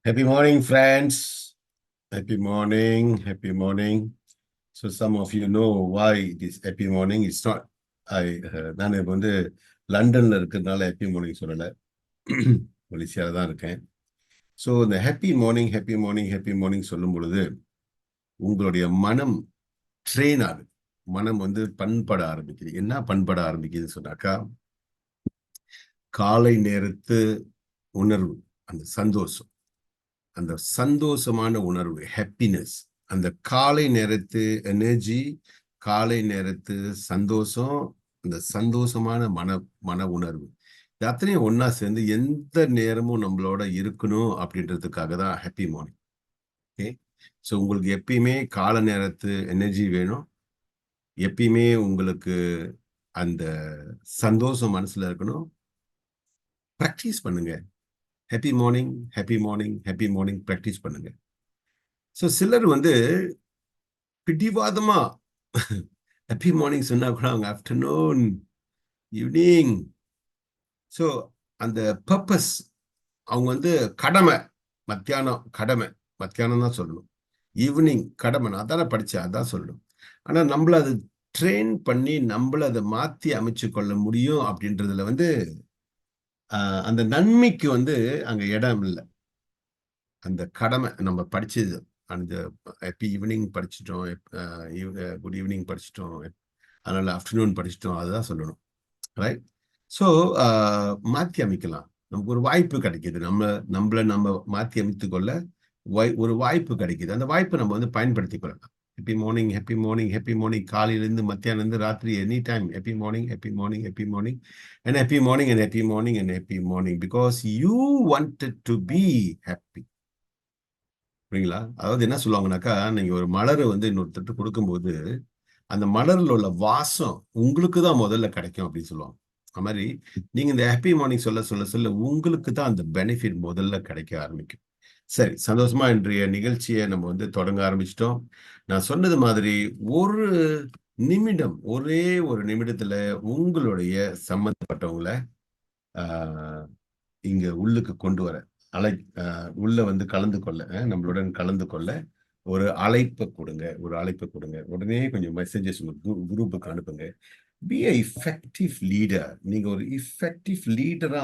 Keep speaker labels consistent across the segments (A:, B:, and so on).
A: Happy morning, friends. Happy morning. Happy morning. So some of you know why this happy morning. It's not நான் இப்போ வந்து லண்டன்ல இருக்கிறதுனால happy morning சொல்லலை. மலேசியால தான் இருக்கேன். ஸோ இந்த ஹாப்பி மார்னிங் சொல்லும் பொழுது உங்களுடைய மனம் ட்ரெயின் ஆகுது. மனம் வந்து பண்பட ஆரம்பிக்குது. என்ன பண்பட ஆரம்பிக்குதுன்னு சொன்னாக்கா, காலை நேரத்து உணர்வு, அந்த சந்தோஷம், அந்த சந்தோஷமான உணர்வு, ஹாப்பினஸ், அந்த காலை நேரத்து எனர்ஜி, காலை நேரத்து சந்தோஷம், அந்த சந்தோஷமான மன உணர்வு, இது அத்தனையும் ஒன்னா சேர்ந்து எந்த நேரமும் நம்மளோட இருக்கணும் அப்படின்றதுக்காக தான் ஹாப்பி மார்னிங். ஓகே, ஸோ உங்களுக்கு எப்பயுமே காலை நேரத்து எனர்ஜி வேணும். எப்பயுமே உங்களுக்கு அந்த சந்தோஷம் மனசுல இருக்கணும். ப்ராக்டிஸ் பண்ணுங்க. Happy morning, happy morning, happy morning practice பண்ணுங்க. ஸோ சிலர் வந்து பிடிவாதமா ஹாப்பி மார்னிங் சொன்னா கூட அவங்க ஆஃப்டர்நூன், ஈவினிங், ஸோ அந்த பர்பஸ், அவங்க வந்து கடமை, மத்தியானம் தான் சொல்லணும், ஈவினிங் கடமை, நான் தானே படித்தேன் அதான் சொல்லணும். ஆனால் நம்மள அது ட்ரெயின் பண்ணி நம்மள அதை மாற்றி அமைச்சு கொள்ள முடியும் அப்படின்றதுல வந்து அந்த நன்மைக்கு வந்து அங்கே இடம் இல்லை. அந்த கடமை நம்ம படிச்சது, அந்த ஹாப்பி ஈவினிங் படிச்சிட்டோம், குட் ஈவினிங் படிச்சிட்டோம், அதனால ஆஃப்டர்நூன் படிச்சிட்டோம், அதுதான் சொல்லணும். ரைட்? ஸோ மாற்றி அமைக்கலாம். நமக்கு ஒரு வாய்ப்பு கிடைக்கிது. நம்மளை நம்ம மாற்றி அமைத்துக் கொள்ள ஒரு வாய்ப்பு கிடைக்கிது. அந்த வாய்ப்பை நம்ம வந்து பயன்படுத்திக் கொள்ளலாம். Happy morning, happy morning, happy morning, காலையிலேருந்து மத்தியானலேருந்து ராத்திரி, any time happy morning, happy morning, happy morning, and happy morning, and happy morning, and happy morning, because you wanted to be happy. புரியுங்களா? அதாவது என்ன சொல்லுவாங்கனாக்கா, நீங்க ஒரு மலரை வந்து இன்னொருத்தருக்கு கொடுக்கும்போது அந்த மலர்ல உள்ள வாசம் உங்களுக்கு தான் முதல்ல கிடைக்கும் அப்படின்னு சொல்லுவாங்க. அது மாதிரி நீங்க இந்த ஹாப்பி மார்னிங் சொல்ல சொல்ல சொல்ல உங்களுக்கு தான் அந்த பெனிஃபிட் முதல்ல கிடைக்க ஆரம்பிக்கும். சரி, சந்தோஷமா இன்றைய நிகழ்ச்சியை நம்ம வந்து தொடங்க ஆரம்பிச்சிட்டோம். நான் சொன்னது மாதிரி ஒரு நிமிடம், ஒரே ஒரு நிமிடத்துல உங்களுடைய சம்பந்தப்பட்டவங்களை இங்க உள்ளுக்கு கொண்டு வர அழை உள்ள வந்து கலந்து கொள்ள, நம்மளுடன் கலந்து கொள்ள ஒரு அழைப்பை கொடுங்க. உடனே கொஞ்சம் மெசேஜஸ் உங்க குரூப்புக்கு அனுப்புங்க. Be a effective leader. நீங்க ஒரு இஃபெக்டிவ் லீடரா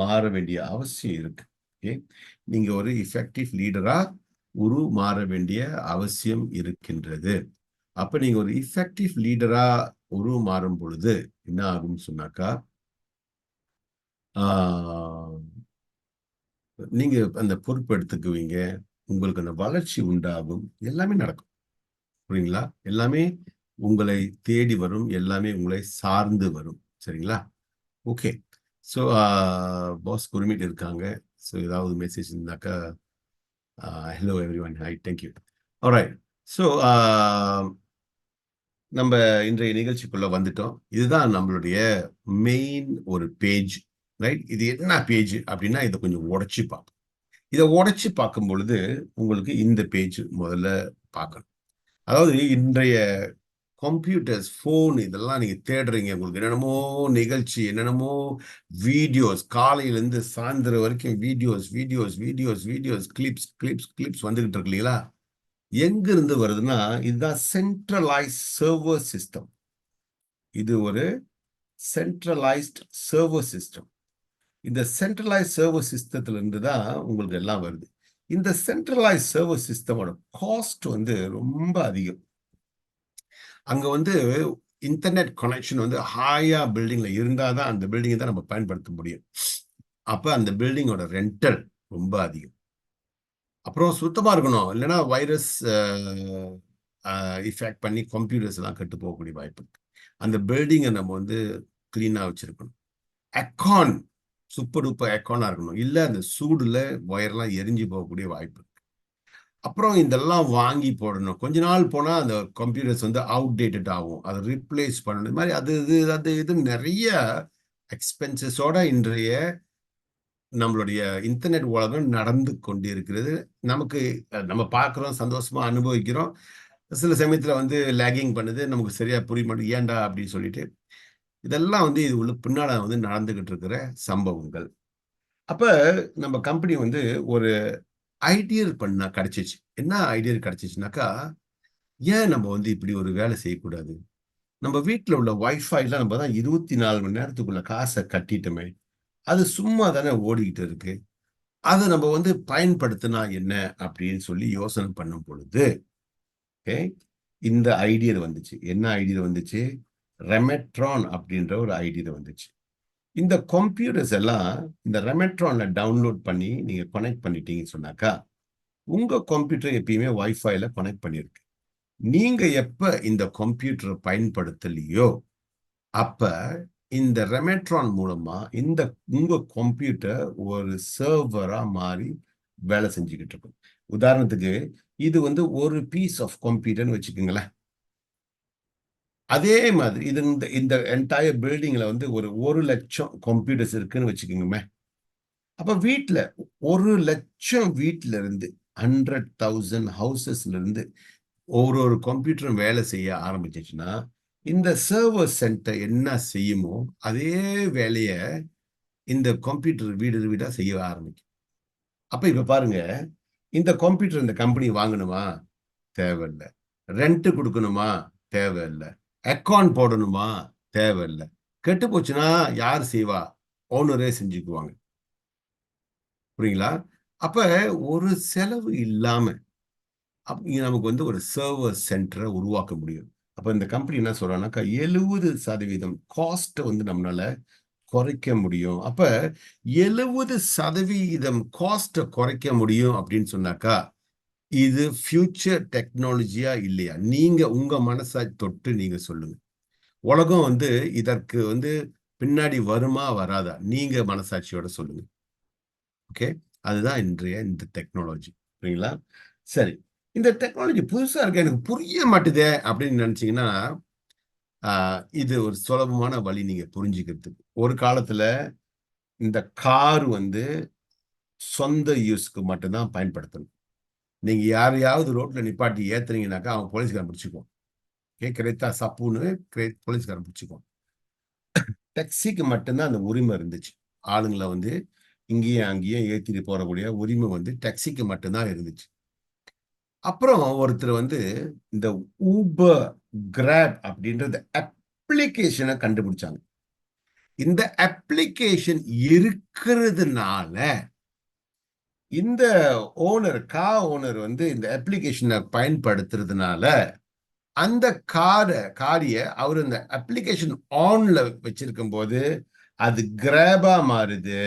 A: மாற வேண்டிய அவசியம் இருக்கு. ஓகே, நீங்க ஒரு இஃபெக்டிவ் லீடரா மாற வேண்டிய அவசியம் இருக்கின்றது. அப்ப நீங்க ஒரு இஃபெக்டிவ் லீடரா மாறும் பொழுது என்ன ஆகும்னு சொன்னாக்கா, நீங்க அந்த பொறுப்பு எடுத்துக்குவீங்க, உங்களுக்கு அந்த வளர்ச்சி உண்டாகும், எல்லாமே நடக்கும். புரியுங்களா? எல்லாமே உங்களை தேடி வரும், எல்லாமே உங்களை சார்ந்து வரும். சரிங்களா? ஓகே. ஸோ பாஸ் குருமிட் இருக்காங்க. ஸோ ஏதாவது மெசேஜ் இருந்தாக்கா, hello every one, hi, thank you. Alright. So நம்ம இன்றைய நிகழ்ச்சிக்குள்ள வந்துட்டோம். இதுதான் நம்மளுடைய மெயின் ஒரு பேஜ். ரைட்? இது என்ன பேஜ் அப்படின்னா, இதை கொஞ்சம் உடைச்சு பார்ப்போம். இதை உடைச்சு பார்க்கும் பொழுது உங்களுக்கு இந்த பேஜ் முதல்ல பார்க்கணும். அதாவது இன்றைய கம்ப்யூட்டர்ஸ், ஃபோன், இதெல்லாம் நீங்க தேடுறீங்க. உங்களுக்கு என்னென்னமோ நிகழ்ச்சி, என்னென்னமோ வீடியோஸ், காலையிலேருந்து சாயந்தரம் வரைக்கும் videos videos videos videos clips clips clips வந்துகிட்டு இருக்கு இல்லைங்களா? எங்க இருந்து வருதுன்னா, இதுதான் சென்ட்ரலைஸ் சர்வர் சிஸ்டம். இது ஒரு சென்ட்ரலைஸ்ட் சர்வர் சிஸ்டம். இந்த சென்ட்ரலைஸ் சர்வர் சிஸ்டத்துல இருந்து தான் உங்களுக்கு எல்லாம் வருது. இந்த சென்ட்ரலைஸ் சர்வர் சிஸ்டமோட காஸ்ட் வந்து ரொம்ப அதிகம். அங்க வந்து இன்டர்நெட் கனெக்ஷன் வந்து ஹையா பில்டிங்ல இருந்தால் தான் அந்த பில்டிங்கை தான் நம்ம பயன்படுத்த முடியும். அப்போ அந்த பில்டிங்கோட ரெண்டல் ரொம்ப அதிகம். அப்புறம் சுத்தமாக இருக்கணும், இல்லைன்னா வைரஸ் இஃபெக்ட் பண்ணி கம்ப்யூட்டர்ஸ் எல்லாம் கெட்டு போகக்கூடிய வாய்ப்பு இருக்கு. அந்த பில்டிங்கை நம்ம வந்து கிளீனாக வச்சிருக்கணும். அக்கான் சூப்பர் டூப்பர் அக்கானா இருக்கணும், இல்லை அந்த சூடுல ஒயர்லாம் எரிஞ்சு போகக்கூடிய வாய்ப்பு. அப்புறம் இதெல்லாம் வாங்கி போடணும். கொஞ்ச நாள் போனா அந்த கம்ப்யூட்டர்ஸ் வந்து அவுடேட்டட் ஆகும், அதை ரீப்ளேஸ் பண்ணணும். இது மாதிரி அது இது நிறைய எக்ஸ்பென்சஸோட இன்றைய நம்மளுடைய இன்டர்நெட் உலகம் நடந்து கொண்டிருக்கிறது. நமக்கு நம்ம பார்க்குறோம், சந்தோஷமா அனுபவிக்கிறோம். சில சமயத்துல வந்து லேகிங் பண்ணுது, நமக்கு சரியா புரிய மாட்டேங்குது, ஏன்டா அப்படின்னு சொல்லிட்டு. இதெல்லாம் வந்து இது உள்ள பின்னால வந்து நடந்துகிட்டு இருக்கிற சம்பவங்கள். அப்ப நம்ம கம்பெனி வந்து ஒரு ஐடியல் பண்ணா கிடைச்சிச்சு. என்ன ஐடியல் கிடைச்சிச்சுனாக்கா, ஏன் நம்ம வந்து இப்படி ஒரு வேலை செய்யக்கூடாது? நம்ம வீட்ல உள்ள வைஃபைல நம்ம தான் 24 மணி நேரத்துக்குள்ள காச கட்டிட்டோமே! அது சும்மா தானே ஓடிக்கிட்டு இருக்கு. அத நம்ம வந்து பயன்படுத்தினா என்ன? அப்படின்னு சொல்லி யோசனை பண்ணும் பொழுது, ஓகே, இந்த ஐடியா வந்துச்சு. என்ன ஐடியா வந்துச்சு? ரெமெட்ரான் அப்படின்ற ஒரு ஐடியா வந்துச்சு. இந்த கம்ப்யூட்டர்ஸ் எல்லாம் இந்த ரெமெட்ரான்ல டவுன்லோட் பண்ணி நீங்க கனெக்ட் பண்ணிட்டீங்கன்னு சொன்னாக்கா, உங்க கம்ப்யூட்டர் எப்பயுமே வைஃபைல கனெக்ட் பண்ணியிருக்கு. நீங்க எப்ப இந்த கம்ப்யூட்டர பயன்படுத்தலையோ, அப்ப இந்த ரெமெட்ரான் மூலமா உங்க கம்ப்யூட்டர் ஒரு சர்வரா மாறி வேலை செஞ்சுகிட்டு இருக்கும். உதாரணத்துக்கு, இது வந்து ஒரு பீஸ் ஆஃப் கம்ப்யூட்டர்ன்னு வச்சுக்கங்களேன். அதே மாதிரி இது இந்த இந்த என்டயர் பில்டிங்ல வந்து ஒரு 1,00,000 கம்ப்யூட்டர்ஸ் இருக்குன்னு வச்சுக்கங்கமே. அப்ப வீட்ல 1,00,000 வீட்ல இருந்து 100,000 ஹவுசஸ்ல இருந்து ஒரு கம்ப்யூட்டரும் வேலை செய்ய ஆரம்பிச்சுச்சுன்னா, இந்த சர்வர் சென்டர் என்ன செய்யுமோ, அதே வேலைய இந்த கம்ப்யூட்டர் வீடு வீடா செய்ய ஆரம்பிக்கும். அப்ப இப்ப பாருங்க, இந்த கம்ப்யூட்டர் இந்த கம்பெனி வாங்கணுமா? தேவையில்ல. ரெண்ட் குடுக்கணுமா? தேவையில்ல. அக்கவுண்ட் போடணுமா? தேவையில்ல. கெட்டு போச்சுன்னா யார் செய்வா? ஓனரே செஞ்சுக்குவாங்க. புரியுங்களா? அப்ப ஒரு செலவு இல்லாம நமக்கு வந்து ஒரு சர்வர் சென்டர உருவாக்க முடியும். அப்ப இந்த கம்பெனி என்ன சொல்றாங்கனாக்கா, 70% காஸ்ட்ட வந்து நம்மனால குறைக்க முடியும். அப்ப 70% காஸ்ட்ட குறைக்க முடியும் அப்படின்னு சொன்னாக்கா, இது ஃபியூச்சர் டெக்னாலஜியா இல்லையா? நீங்க உங்க மனச தொட்டு நீங்க சொல்லுங்க. உலகம் வந்து இதற்கு வந்து பின்னாடி வருமா? வராதா? நீங்க மனசாட்சியோட சொல்லுங்க. ஓகே. அதுதான் இன்றைய இந்த டெக்னாலஜி. சரிங்களா? சரி. இந்த டெக்னாலஜி புதுசா இருக்கு. எனக்கு புரிய மாட்டுதே அப்படின்னு நினைச்சீங்கன்னா, ஆ இது ஒரு சுலபமான வழி நீங்க புரிஞ்சுக்கிறதுக்கு. ஒரு காலத்துல இந்த கார் வந்து சொந்த யூஸ்க்கு மட்டும் தான் பயன்படுத்தணும். நீங்க யாரையாவது ரோட்ல நிப்பாட்டி ஏத்துனீங்கனாக்கா, அவன் போலீஸ்காரன் பிடிச்சுக்குவான். கிடைத்தா சப்புன்னு போலீஸ்காரன் பிடிச்சுக்குவான். டாக்ஸிக்கு மட்டும் தான் அந்த உரிமை இருந்துச்சு. ஆளுங்கள வந்து இங்கேயும், அங்கேயும் ஏத்திட்டு போறக்கூடிய உரிமை வந்து டாக்ஸிக்கு மட்டும் தான் இருந்துச்சு. அப்புறம் ஒருத்தர் வந்து இந்த Uber, Grab அப்படின்றது அப்ளிகேஷன கண்டுபிடிச்சாங்க. இந்த அப்ளிகேஷன் இருக்கிறதுனால, இந்த கார் ஓனர் வந்து இந்த அப்ளிகேஷன பயன்படுத்துறதுனால, அந்த காரிய அவரு இந்த அப்ளிகேஷன் ஆன்ல வச்சிருக்கும்போது, அது கிராபா மாறுது.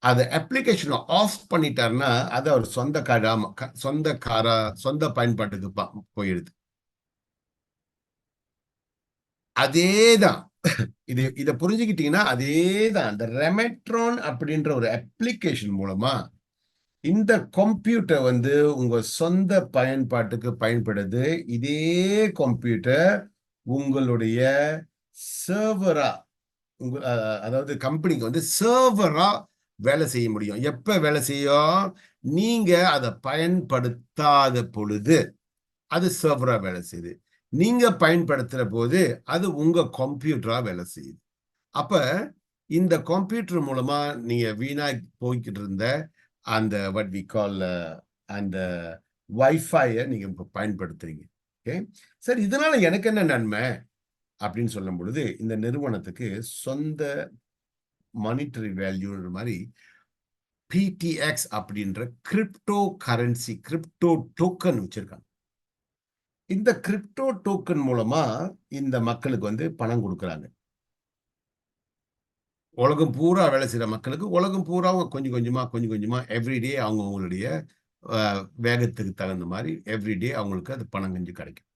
A: அத அப்ளிகேஷன ஆஃப் பண்ணிட்டாருன்னா, அது அவர் சொந்த பயன்பாட்டுக்கு போயிடுது. அதேதான். இத புரிஞ்சுக்கிட்டீங்கன்னா, அதேதான். இந்த ரெமெட்ரான் அப்படின்ற ஒரு அப்ளிகேஷன் மூலமா, இந்த கம்ப்யூட்டர் வந்து உங்க சொந்த பயன்பாட்டுக்கு பயன்படுது. இதே கம்ப்யூட்டர் உங்களுடைய சர்வரா உங்க அதாவது கம்பெனிக்கு வந்து சர்வரா வேலை செய்ய முடியும். எப்ப வேலை செய்யும்? நீங்க அத பயன்படுத்தாத பொழுது, அது சர்வரா வேலை செய்யுது. நீங்க பயன்படுத்துற போது, அது உங்க கம்ப்யூட்டரா வேலை செய்யுது. அப்ப இந்த கம்ப்யூட்டர் மூலமா நீங்க வீணா போய்க்கிட்டு இருந்த அந்த வாட் வி கால் அந்த வைஃபைய நீங்க இப்ப பயன்படுத்துறீங்க. ஓகே. சரி, இதனால எனக்கு என்ன நன்மை? அப்படின்னு சொல்லும் பொழுது, இந்த நிறுவனத்துக்கு சொந்த மானிட்டரி வேல்யூன்ற மாரி பிடிஎக்ஸ் அப்படின்ற கிரிப்டோ டோக்கன் வச்சிருக்காங்க. இந்த கிரிப்டோ டோக்கன் மூலமா இந்த மக்களுக்கு வந்து பணம் குடுக்குறாங்க. உலகம் பூரா வேலை செய்ற மக்களுக்கு, உலகம் பூராவும் கொஞ்சம் கொஞ்சமா எவ்ரி டே அவங்களுடைய அ வேகத்துக்கு தகுந்த மாரி எவ்ரி டே அவங்களுக்கு அது பணம் கொஞ்சம் கிடைக்கும்.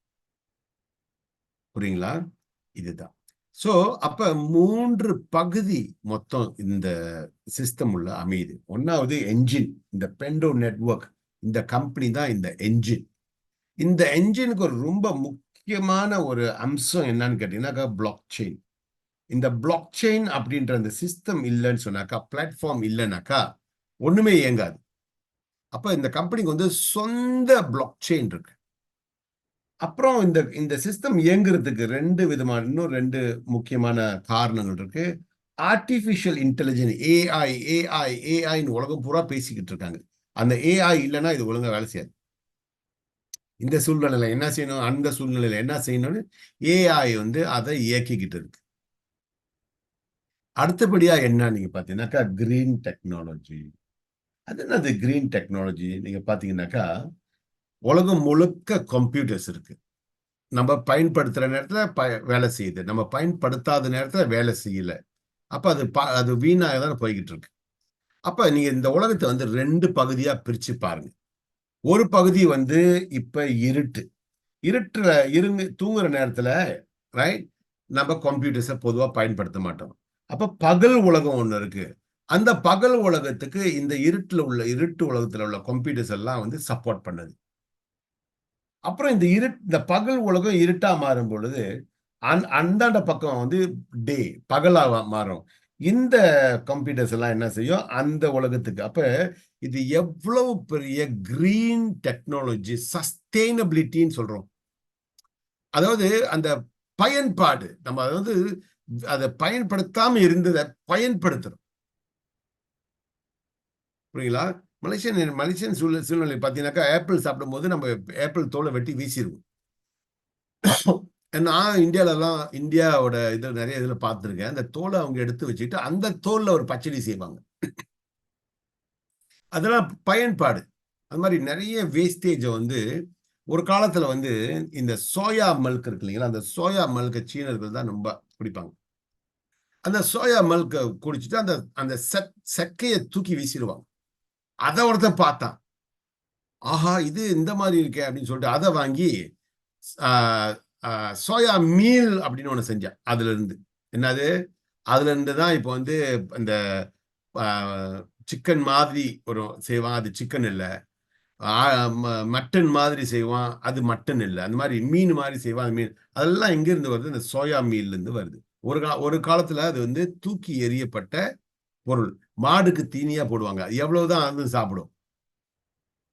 A: புரியுங்களா? இதுதான். ஸோ, அப்ப 3 பகுதி மொத்தம் இந்த சிஸ்டம் உள்ள அமையுது. 1வது என்ஜின். இந்த பென்டோ நெட்வொர்க். இந்த கம்பெனி தான் இந்த என்ஜின். இந்த என்ஜினுக்கு ஒரு ரொம்ப முக்கியமான ஒரு அம்சம் என்னன்னு கேட்டீங்கன்னாக்கா, பிளாக் செயின். இந்த பிளாக் செயின் அப்படின்ற அந்த சிஸ்டம் இல்லன்னு சொன்னாக்கா, பிளாட்ஃபார்ம் இல்லன்னாக்கா, ஒண்ணுமே இயங்காது. அப்ப இந்த கம்பெனிக்கு வந்து சொந்த பிளாக் செயின் இருக்கு. அப்புறம் இந்த இந்த சிஸ்டம் இயங்குறதுக்கு 2 முக்கியமான காரணங்கள் இருக்கு. ஆர்டிபிஷியல் இன்டெலிஜென்ஸ் ஏஐன்னு உலகம் பூரா பேசிக்கிட்டு இருக்காங்க. அந்த ஏஐ இல்லைன்னா இது ஒழுங்கா வேலை செய்யாது. இந்த சூழ்நிலையில என்ன செய்யணும், அந்த சூழ்நிலையில என்ன செய்யணும்னு ஏஐ வந்து அதை இயக்கிக்கிட்டு இருக்கு. அடுத்தபடியா என்ன நீங்க பாத்தீங்கன்னாக்கா கிரீன் டெக்னாலஜி. அது என்னது கிரீன் டெக்னாலஜி? நீங்க பாத்தீங்கன்னாக்கா உலகம் முழுக்க கம்ப்யூட்டர்ஸ் இருக்கு. நம்ம பயன்படுத்துற நேரத்துல வேலை செய்யுது, நம்ம பயன்படுத்தாத நேரத்துல வேலை செய்யல. அப்ப அது வீணாக தானே போய்கிட்டு இருக்கு. அப்ப நீங்க இந்த உலகத்தை வந்து 2 பகுதியா பிரிச்சு பாருங்க. ஒரு பகுதி வந்து இப்ப இருட்டு. இருட்டுல தூங்குற நேரத்துல ரைட் நம்ம கம்ப்யூட்டர்ஸ பொதுவா பயன்படுத்த மாட்டோம். அப்ப பகல் உலகம் ஒண்ணு இருக்கு. அந்த பகல் உலகத்துக்கு இந்த இருட்டு உலகத்துல உள்ள கம்ப்யூட்டர்ஸ் எல்லாம் வந்து சப்போர்ட் பண்ணுது. அப்புறம் இந்த பகல் உலகம் இருட்டா மாறும் பொழுது அந்தாண்ட பக்கம் வந்து டே பகலா மாறும். இந்த கம்ப்யூட்டர்ஸ் எல்லாம் என்ன செய்யும் அந்த உலகத்துக்கு. அப்ப இது எவ்வளவு பெரிய கிரீன் டெக்னாலஜி, சஸ்டைனபிலிட்டின்னு சொல்றோம். அதாவது அந்த பயன்பாடு நம்ம அதாவது அதை பயன்படுத்தாம இருந்ததை பயன்படுத்துறோம். புரியுங்களா? மலேசியன் சூழ்நிலை பார்த்தீங்கன்னாக்கா ஆப்பிள் சாப்பிடும் போது நம்ம ஆப்பிள் தோலை வெட்டி வீசிடுவோம். நான் இந்தியாவோட இது நிறைய இதுல பார்த்துருக்கேன். அந்த தோலை அவங்க எடுத்து வச்சுட்டு அந்த தோல்ல ஒரு பச்சடி செய்வாங்க. அதெல்லாம் பயன்பாடு. அது மாதிரி நிறைய வேஸ்டேஜை வந்து ஒரு காலத்துல வந்து இந்த சோயா மில்க் இருக்கு இல்லைங்களா, அந்த சோயா மில்கை சீனர்கள் தான் ரொம்ப குடிப்பாங்க. அந்த சோயா மில்கை குடிச்சிட்டு அந்த அந்த செக்கையை தூக்கி வீசிடுவாங்க. அதை ஒருத்தன் பார்த்தான், ஆஹா இது இந்த மாதிரி இருக்கே அப்படின்னு சொல்லிட்டு அதை வாங்கி சோயா மீல் அப்படின்னு ஒண்ணு செஞ்சான். அதுல இருந்து என்னது, அதுல இருந்து தான் இப்போ வந்து இந்த சிக்கன் மாதிரி ஒரு செய்வான், அது சிக்கன் இல்லை. மட்டன் மாதிரி செய்வான், அது மட்டன் இல்லை. அந்த மாதிரி மீன் மாதிரி செய்வான், அது மீன். அதெல்லாம் எங்க இருந்து வருது? இந்த சோயா மீல்ல இருந்து வருது. ஒரு காலத்துல அது வந்து தூக்கி எறியப்பட்ட பொருள். மாடுக்கு தீனியா போடுவாங்க, எவ்வளவுதான் அது சாப்பிடும்.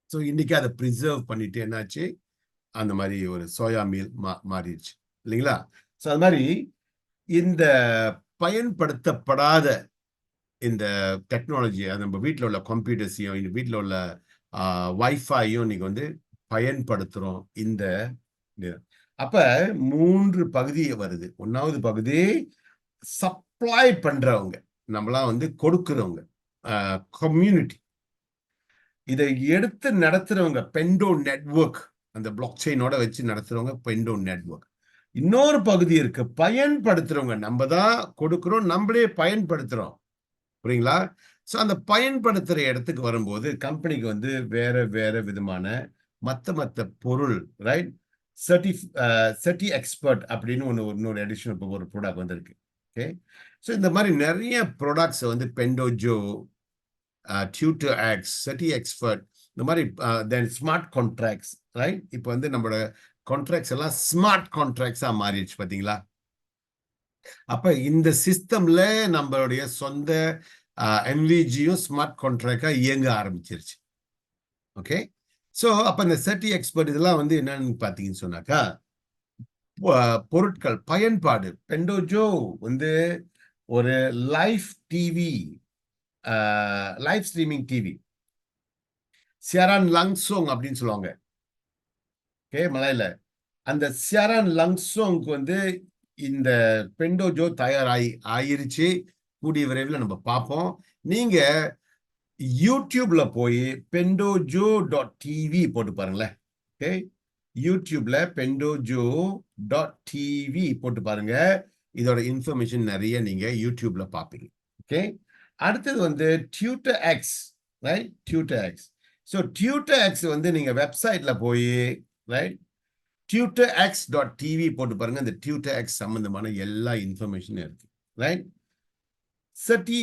A: ஸோ இன்னைக்கு அதை ப்ரிசர்வ் பண்ணிட்டு என்னாச்சு, அந்த மாதிரி ஒரு சோயா மீல் மாறிடுச்சு இல்லைங்களா? ஸோ அது மாதிரி இந்த பயன்படுத்தப்படாத இந்த டெக்னாலஜி, நம்ம வீட்டில் உள்ள கம்ப்யூட்டர்ஸையும் வீட்டில் உள்ள வைஃபையும் நீங்க வந்து பயன்படுத்துறோம். அப்ப 3 பகுதி வருது. 1வது பகுதி சப்ளை பண்றவங்க, நம்மளாம் வந்து கொடுக்கிறவங்க, கம்யூனிட்டி. இதை எடுத்து நடத்துறவங்க பெண்டோ நெட்வொர்க், அந்த பிளாக் செயினோட வச்சு நடத்துறவங்க பெண்டோ நெட்வொர்க். இன்னொரு பகுதி இருக்கு பயன்படுத்துறவங்க, நம்ம தான் கொடுக்கிறோம், நம்மளே பயன்படுத்துறோம். புரியுங்களா? ஸோ அந்த பயன்படுத்துற இடத்துக்கு வரும்போது கம்பெனிக்கு வந்து வேற வேற விதமான மத்த பொருள், ரைட்? சர்டி எக்ஸ்பர்ட் அப்படின்னு இன்னொரு எடிஷன் இப்போ ஒரு ப்ராடக்ட் வந்திருக்கு. ஓகே, ஸோ இந்த மாதிரி நிறைய ப்ராடக்ட்ஸ் வந்து பெண்டோஜோ, டியூட்டர் எக்ஸ், சர்டி எக்ஸ்பர்ட், இந்த மாதிரி தென் ஸ்மார்ட் கான்ட்ராக்ட்ஸ், ரைட்? இப்போ வந்து நம்மளோட கான்ட்ராக்ட்ஸ் எல்லாம் ஸ்மார்ட் கான்ட்ராக்ட்ஸா மாறிடுச்சு பாத்தீங்களா? அப்ப இந்த சிஸ்டம்ல நம்மளுடைய சொந்த எம்விஜியும் ஸ்மார்ட் கான்ட்ராக்டா இயங்க ஆரம்பிச்சிருச்சு. ஓகே, ஸோ அப்ப இந்த சர்டி எக்ஸ்பர்ட் இதெல்லாம் வந்து என்னன்னு பாத்தீங்கன்னு சொன்னாக்கா பொருட்கள் பயன்பாடு. பெண்டோஜோ வந்து ஒரு live TV, live streaming TV, சியரான் லங்ஸோங் அப்படின்னு சொல்லுவாங்க. ஓகே, மலையில அந்த சியரான் லங்ஸோங்க்கு வந்து இந்த பெண்டோஜோ ஆயிருச்சு. கூடிய விரைவில் நம்ம பார்ப்போம். நீங்க யூடியூப்ல போய் பெண்டோஜோ டாட் டிவி போட்டு பாருங்களேன். ஓகே, யூடியூப்ல பெண்டோஜோ டாட் டிவி போட்டு பாருங்க. இதோட இன்ஃபர்மேஷன் நிறைய நீங்க யூடியூப்ல பார்ப்பீங்க. ஓகே, அடுத்தது வந்து tutor X, right? Tutor X. So tutor X வந்து நீங்க வெப்சைட்ல போய் ரைட் tutorx.tv போட்டு பாருங்க. இந்த டியூட்டர் எக்ஸ் சம்பந்தமான எல்லா இன்ஃபர்மேஷனும் இருக்கு, ரைட்? சர்டி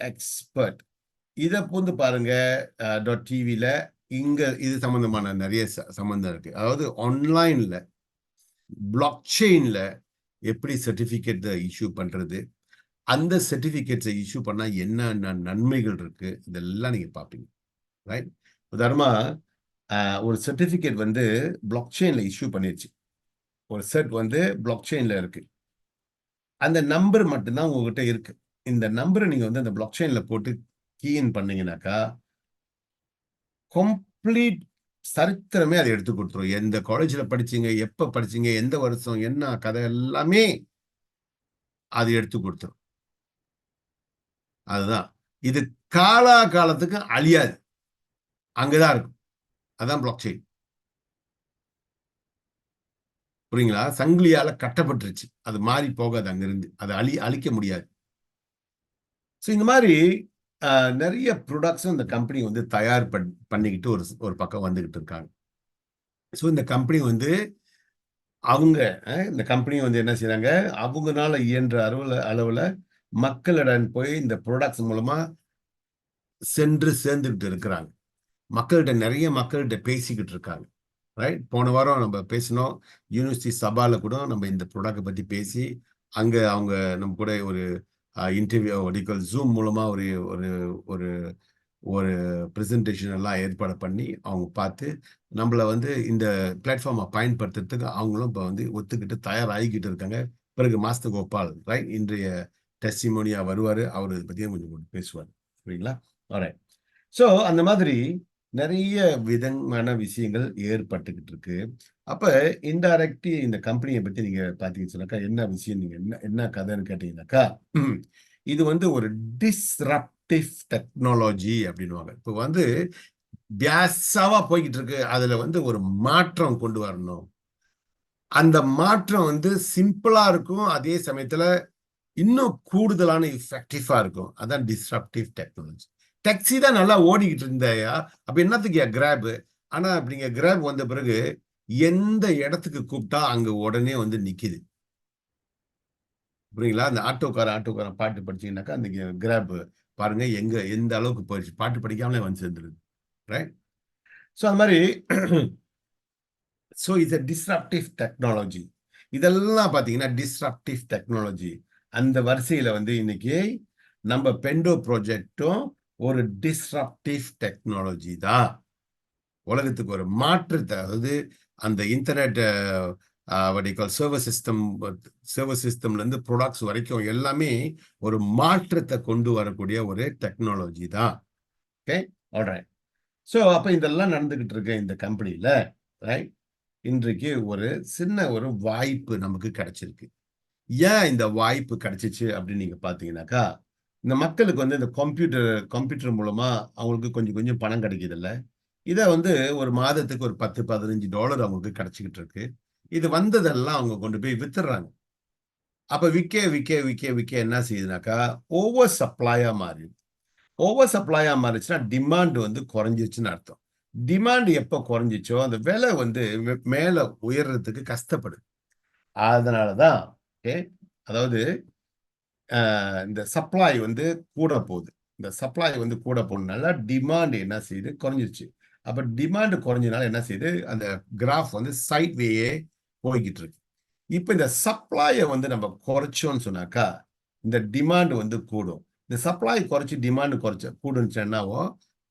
A: எக்ஸ்பர்ட் இதை பூந்து பாருங்க. டிவில இங்க இது சம்பந்தமான நிறைய சம்பந்தம் இருக்கு. அதாவது ஆன்லைன்ல பிளாக் செயின்ல எப்படி சர்டிபிகேட் இஷ்யூ பண்றது, அந்த சர்டிபிகேட்ஸை இஷ்யூ பண்ணா என்ன நன்மைகள் இருக்கு, இதெல்லாம் நீங்க பார்ப்பீங்க, ரைட்? உதாரணமா ஒரு சர்டிபிகேட் வந்து பிளாக் செயின்ல இஷ்யூ பண்ணிருச்சு. ஒரு செட் வந்து பிளாக் செயின்ல இருக்கு. அந்த நம்பர் மட்டும்தான் உங்ககிட்ட இருக்கு. இந்த நம்பரை நீங்க வந்து அந்த பிளாக் செயின்ல போட்டு கீன் பண்ணீங்கன்னாக்கா கம்ப்ளீட் சரித்திரமே அதை எடுத்து கொடுத்துரும். எந்த காலேஜ்ல படிச்சீங்க, எப்ப படிச்சீங்க, எந்த வருஷம், என்ன கதை எல்லாமே அது எடுத்து கொடுத்துரும். அதுதான் இது காலா காலத்துக்கு அழியாது, அங்கதான் இருக்கும். அதான் பிளாக் செயின். புரியுங்களா? சங்கிலியால கட்டப்பட்டுருச்சு, அது மாறி போகாது அங்கிருந்து, அதை அழிக்க முடியாது. ஸோ இந்த மாதிரி நிறைய ப்ராடக்ட்ஸும் இந்த கம்பெனி வந்து தயார் பண்ணிக்கிட்டு ஒரு பக்கம் வந்துகிட்டு இருக்காங்க. ஸோ இந்த கம்பெனி வந்து அவங்க இந்த கம்பெனி வந்து என்ன செய்யறாங்க, அவங்கனால இயன்ற அளவுல மக்களிடம் போய் இந்த ப்ராடக்ட்ஸ் மூலமா சென்று சேர்ந்துகிட்டு இருக்கிறாங்க. நிறைய மக்கள்கிட்ட பேசிக்கிட்டு இருக்காங்க. ரைட், போன வாரம் நம்ம பேசினோம், யூனிவர்சிட்டி சபால கூட நம்ம இந்த ப்ராடக்ட் பத்தி பேசி, அங்க அவங்க நம்ம கூட ஒரு இன்டர்வியூ ஜூம் மூலமா ஒரு ஒரு ஒரு ஒரு பிரசன்டேஷன் எல்லாம் ஏற்பாடு பண்ணி அவங்க பார்த்து நம்மள வந்து இந்த பிளாட்ஃபார்மை பயன்படுத்துறதுக்கு அவங்களும் இப்போ வந்து ஒத்துக்கிட்டு தயாராகிக்கிட்டு இருக்காங்க. பிறகு மாஸ்டர் கோபால் ரைட் இன்றைய டெஸ்டிமோனியா வருவார், அவர் இதை பற்றியும் கொஞ்சம் பேசுவார். சரிங்களா? ஆல்ரைட். ஸோ அந்த மாதிரி நிறைய விதமான விஷயங்கள் ஏற்பட்டுக்கிட்டு இருக்கு. அப்ப இன்டைரக்ட்லி இந்த கம்பெனியை பத்தி நீங்க பாத்தீங்கன்னு சொன்னாக்கா என்ன விஷயம், நீங்க என்ன கதைன்னு கேட்டீங்கன்னாக்கா, இது வந்து ஒரு டிஸ்ரப்டிவ் டெக்னாலஜி அப்படின்னுவாங்க. இப்போ வந்து பேசாவா போய்கிட்டு இருக்கு, அதுல வந்து ஒரு மாற்றம் கொண்டு வரணும். அந்த மாற்றம் வந்து சிம்பிளா இருக்கும், அதே சமயத்துல இன்னும் கூடுதலான எஃபெக்டிவா இருக்கும். அதான் டிஸ்ரப்டிவ் டெக்னாலஜி. டாக்ஸி தான் நல்லா ஓடிக்கிட்டு இருந்தாயா, அப்ப என்னத்துக்கு கிராப்? ஆனா அப்படிங்க கிராப் வந்த பிறகு எந்த இடத்துக்கு கூப்பிட்டா அங்க உடனே வந்து நிக்குது. புரியுங்களா? அந்த ஆட்டோக்காரன் பாட்டு படிச்சீங்கன்னாக்கா அந்த கிராப் பாருங்க எந்த அளவுக்கு போயிடுச்சு, பாட்டு படிக்காமலே வந்து சேர்ந்துருது. ரைட்? ஸோ அந்த மாதிரி ஸோ இட்ஸ் டிஸ்ரப்டிவ் டெக்னாலஜி. இதெல்லாம் பார்த்தீங்கன்னா டிஸ்ரப்டிவ் டெக்னாலஜி. அந்த வரிசையில் வந்து இன்னைக்கு நம்ம பெண்டோ ப்ராஜெக்டும் ஒரு டிஸ்ரப்டிவ் டெக்னாலஜி தான். உலகத்துக்கு ஒரு மாற்றத்தை, அதாவது அந்த இன்டர்நெட் சர்வர் சிஸ்டம்ல இருந்து ப்ராடக்ட்ஸ் வரைக்கும் எல்லாமே ஒரு மாற்றத்தை கொண்டு வரக்கூடிய ஒரு டெக்னாலஜி தான். Okay, alright. ஸோ அப்ப இதெல்லாம் நடந்துகிட்டு இருக்கு இந்த கம்பெனியில. ரைட், இன்றைக்கு ஒரு சின்ன ஒரு வாய்ப்பு நமக்கு கிடைச்சிருக்கு. ஏன் இந்த வாய்ப்பு கிடைச்சிச்சு அப்படின்னு நீங்க பாத்தீங்கன்னாக்கா, இந்த மக்களுக்கு வந்து இந்த கம்ப்யூட்டர் மூலமா அவங்களுக்கு கொஞ்சம் கொஞ்சம் பணம் கிடைக்குது இல்ல, இதை வந்து ஒரு மாதத்துக்கு ஒரு $10-15 அவங்களுக்கு கிடைச்சிக்கிட்டு இருக்கு. இது வந்ததெல்லாம் அவங்க கொண்டு போய் வித்துடுறாங்க. அப்ப விக்க விக்க விக்க விக்க என்ன செய்யுதுனாக்கா ஓவர் சப்ளையா மாறிடுது. ஓவர் சப்ளையா மாறிச்சுன்னா டிமாண்ட் வந்து குறைஞ்சிருச்சுன்னு அர்த்தம். டிமாண்ட் எப்ப குறைஞ்சிச்சோ அந்த விலை வந்து மேல உயர்றதுக்கு கஷ்டப்படுது. அதனாலதான் அதாவது இந்த சப்ளை வந்து கூட போகுது. இந்த சப்ளை வந்து கூட போனதுனால டிமாண்ட் என்ன செய்யுது, குறைஞ்சிருச்சு. அப்ப டிமாண்ட் குறைஞ்சனால என்ன செய்யுது, அந்த கிராஃப் வந்து சைட் வேயே போய்கிட்டு இருக்கு. இப்ப இந்த சப்ளையை வந்து நம்ம குறைச்சோம்னு சொன்னாக்கா இந்த டிமாண்ட் வந்து கூடும். இந்த சப்ளை குறைச்சி டிமாண்ட் கூடுச்சுன்னாவோ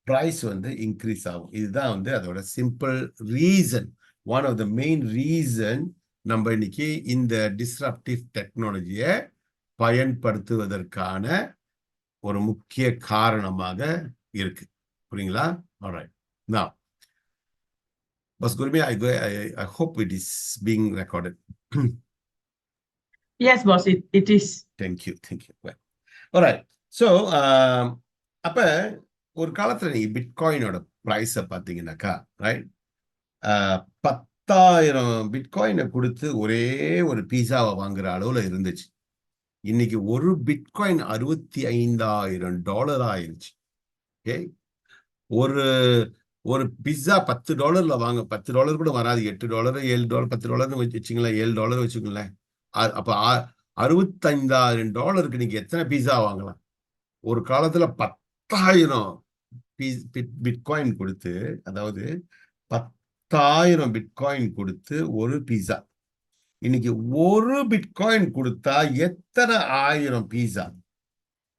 A: பிரைஸ் வந்து இன்க்ரீஸ் ஆகும். இதுதான் வந்து அதோட simple reason. One of the main reason நம்ம இன்னைக்கு இந்த டிஸ்ரப்டிவ் டெக்னாலஜியை பயன்படுத்துவதற்கான ஒரு முக்கிய காரணமாக இருக்கு. புரியுங்களா? Alright. Now, Boss Gurmi, I hope it is being recorded.
B: Yes, boss, it is.
A: Thank you. Well, alright. So, அப்ப ஒரு காலத்துல நீங்க பிட்காயினோட பிரைஸ பாத்தீங்கன்னாக்கா, ரைட், 10,000 பிட்காயினை கொடுத்து ஒரே ஒரு பீஸாவை வாங்குற அளவுல இருந்துச்சு. இன்னைக்கு ஒரு பிட்காயின் $65,000 ஆயிருச்சு. ஓகே, ஒரு ஒரு பிஸ்ஸா $10 வாங்க, $10 கூட வராது, $8 $7 $10 வச்சுங்களேன், $7 வச்சுக்கோங்களேன். அப்ப $65,000 நீங்க எத்தனை பீஸா வாங்கலாம்? ஒரு காலத்துல 10,000 பிட்காயின் கொடுத்து, அதாவது 10,000 பிட்காயின் கொடுத்து ஒரு பீஸா. இன்னைக்கு ஒரு பிட்காயின் கொடுத்தா எத்தனை 1000 பீஸா?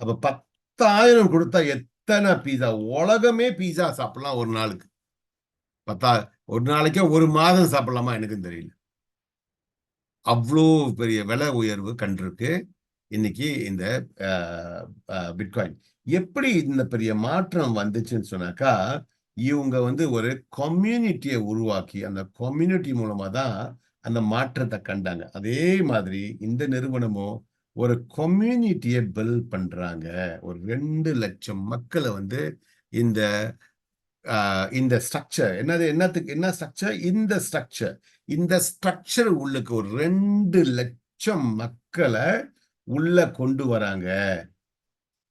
A: அப்ப 10,000 கொடுத்தா எத்தனை பீஸா? உலகமே பீஸா சாப்பிடலாம் ஒரு நாளுக்கு. ஒரு நாளைக்கே ஒரு மாதம் சாப்பிடலாமா எனக்கும் தெரியல. அவ்வளோ பெரிய விலை உயர்வு கண்டிருக்கு இன்னைக்கு இந்த பிட்காயின். எப்படி இந்த பெரிய மாற்றம் வந்துச்சுன்னு சொன்னாக்கா, இவங்க வந்து ஒரு கம்யூனிட்டியை உருவாக்கி அந்த கம்யூனிட்டி மூலமா தான் அந்த மாற்றத்தை கண்டாங்க. அதே மாதிரி இந்த நிறுவனமும் ஒரு கம்யூனிட்டியை பில்ட் பண்றாங்க. ஒரு 2,00,000 மக்களை வந்து இந்த இந்த ஸ்ட்ரக்சர் என்ன ஸ்ட்ரக்சர்? இந்த ஸ்ட்ரக்சர் உள்ளுக்கு ஒரு 2,00,000 மக்களை உள்ள கொண்டு வராங்க.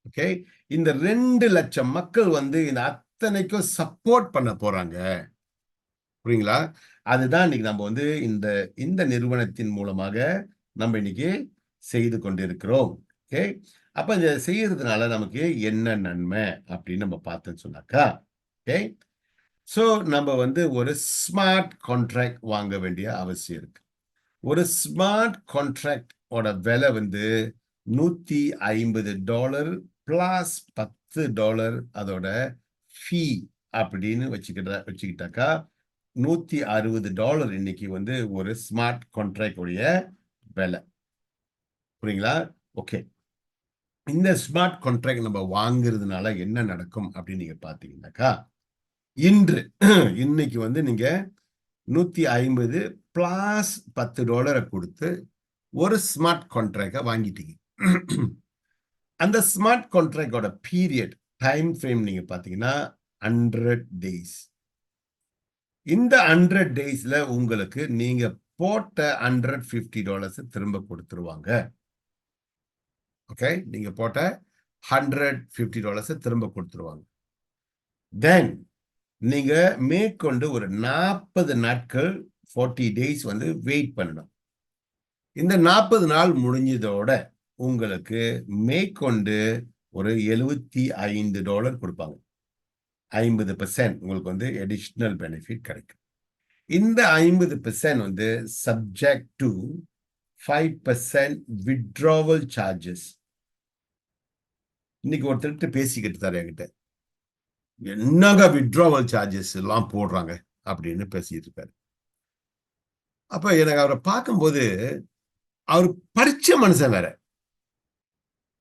A: ஓகே, இந்த 2,00,000 மக்கள் வந்து இந்த அத்தனைக்கும் சப்போர்ட் பண்ண போறாங்க. புரியுங்களா? அதுதான் இன்னைக்கு நம்ம வந்து இந்த இந்த நிறுவனத்தின் மூலமாக நம்ம இன்னைக்கு செய்து கொண்டிருக்கிறோம். ஓகே, அப்ப இதை செய்யறதுனால நமக்கு என்ன நன்மை அப்படின்னு நம்ம பார்த்தோம்னு சொன்னாக்கா, ஓகே, சோ நம்ம வந்து ஒரு ஸ்மார்ட் கான்ட்ராக்ட் வாங்க வேண்டிய அவசியம் இருக்கு. ஒரு ஸ்மார்ட் கான்ட்ராக்ட் ஓட விலை வந்து $150 பிளஸ் $10 அதோட ஃபீ அப்படின்னு வச்சுக்கிட்டாக்கா $160 இன்னைக்கு வந்து ஒரு ஸ்மார்ட் கான்ட்ராக்ட் உடைய விலை. புரியுங்களா? ஓகே, இந்த ஸ்மார்ட் கான்ட்ராக்ட் நம்ம வாங்குறதுனால என்ன நடக்கும் அப்படின்னு நீங்க பாத்தீங்கன்னாக்கா, இன்னைக்கு வந்து நீங்க 150 பிளஸ் $10 கொடுத்து ஒரு ஸ்மார்ட் கான்ட்ராக்டை வாங்கிட்டீங்க. அந்த ஸ்மார்ட் கான்ட்ராக்டோட பீரியட் டைம் ஃப்ரேம் நீங்க பாத்தீங்கன்னா 100 days. இந்த 100 daysல உங்களுக்கு நீங்க போட்ட $150 திரும்ப கொடுத்துருவாங்க. ஓகே, நீங்க போட்ட $150 திரும்ப கொடுத்துருவாங்க. தென் நீங்க மேற்கொண்டு ஒரு 40 நாட்கள் 40 days வந்து வெயிட் பண்ணணும். இந்த 40 நாள் முடிஞ்சதோட உங்களுக்கு மேற்கொண்டு ஒரு $75 கொடுப்பாங்க. 50% உங்களுக்கு வந்து அடிஷனல் பெனிஃபிட் கிடைக்கும். இந்த 50% வந்து சப்ஜெக்ட் டு 5% வித்ட்ராவல் சார்ஜஸ். இன்னைக்கு ஒருத்தர்கிட்ட பேசிக்கிட்டு தர என்கிட்ட, என்னங்க வித்ட்ராவல் சார்ஜஸ் எல்லாம் போடுறாங்க அப்படின்னு பேசிட்டு இருக்காரு. அப்ப எனக்கு அவரை பார்க்கும்போது அவர் படிச்ச மனுஷன் வேற,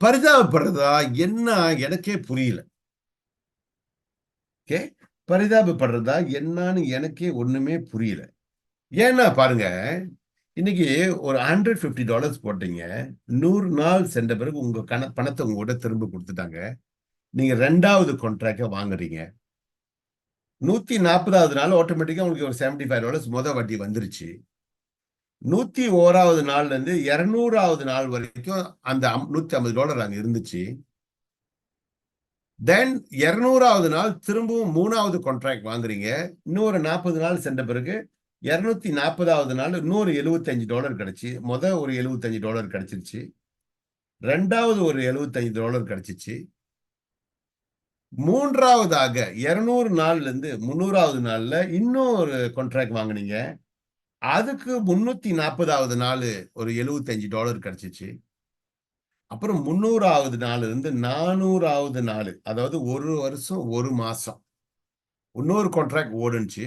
A: பரிதாபப்படுறதா என்ன எனக்கே புரியல. ஓகே, பரிதாபப்படுறதா என்னன்னு எனக்கே ஒண்ணுமே புரியல. ஏன்னா பாருங்க, இன்னைக்கு ஒரு $150 போட்டீங்க, 100 நாள் சென்ற பிறகு உங்க பணத்தை உங்ககிட்ட திரும்ப கொடுத்துட்டாங்க. நீங்க 2வது கான்ட்ராக்ட வாங்குறீங்க. 140வது நாள் ஆட்டோமேட்டிக்கா உங்களுக்கு ஒரு $75 மொத வட்டி வந்துருச்சு. 101வது நாள்ல இருந்து 200வது நாள் வரைக்கும் அந்த $150 அங்க இருந்துச்சு. தென் 200வது நாள் திரும்பவும் 3வது கான்ட்ராக்ட் வாங்குறீங்க. இன்னொரு 40 நாள் சென்ற பிறகு 240வது நாள் இன்னொரு $75 கிடைச்சு. ஒரு $75 கிடைச்சிருச்சு. 2வது ஒரு $75 கிடைச்சிச்சு. 3வதாக 200 நாள்ல இருந்து 300வது நாள்ல இன்னொரு கான்ட்ராக்ட் வாங்குனீங்க. அதுக்கு 340வது நாள் ஒரு $75 கிடைச்சிச்சு. அப்புறம் 300வது நாள்ல இருந்து 400வது நாள், அதாவது 1 வருஷம் 1 மாசம் இன்னொரு கான்ட்ராக்ட் ஓடுனுச்சு.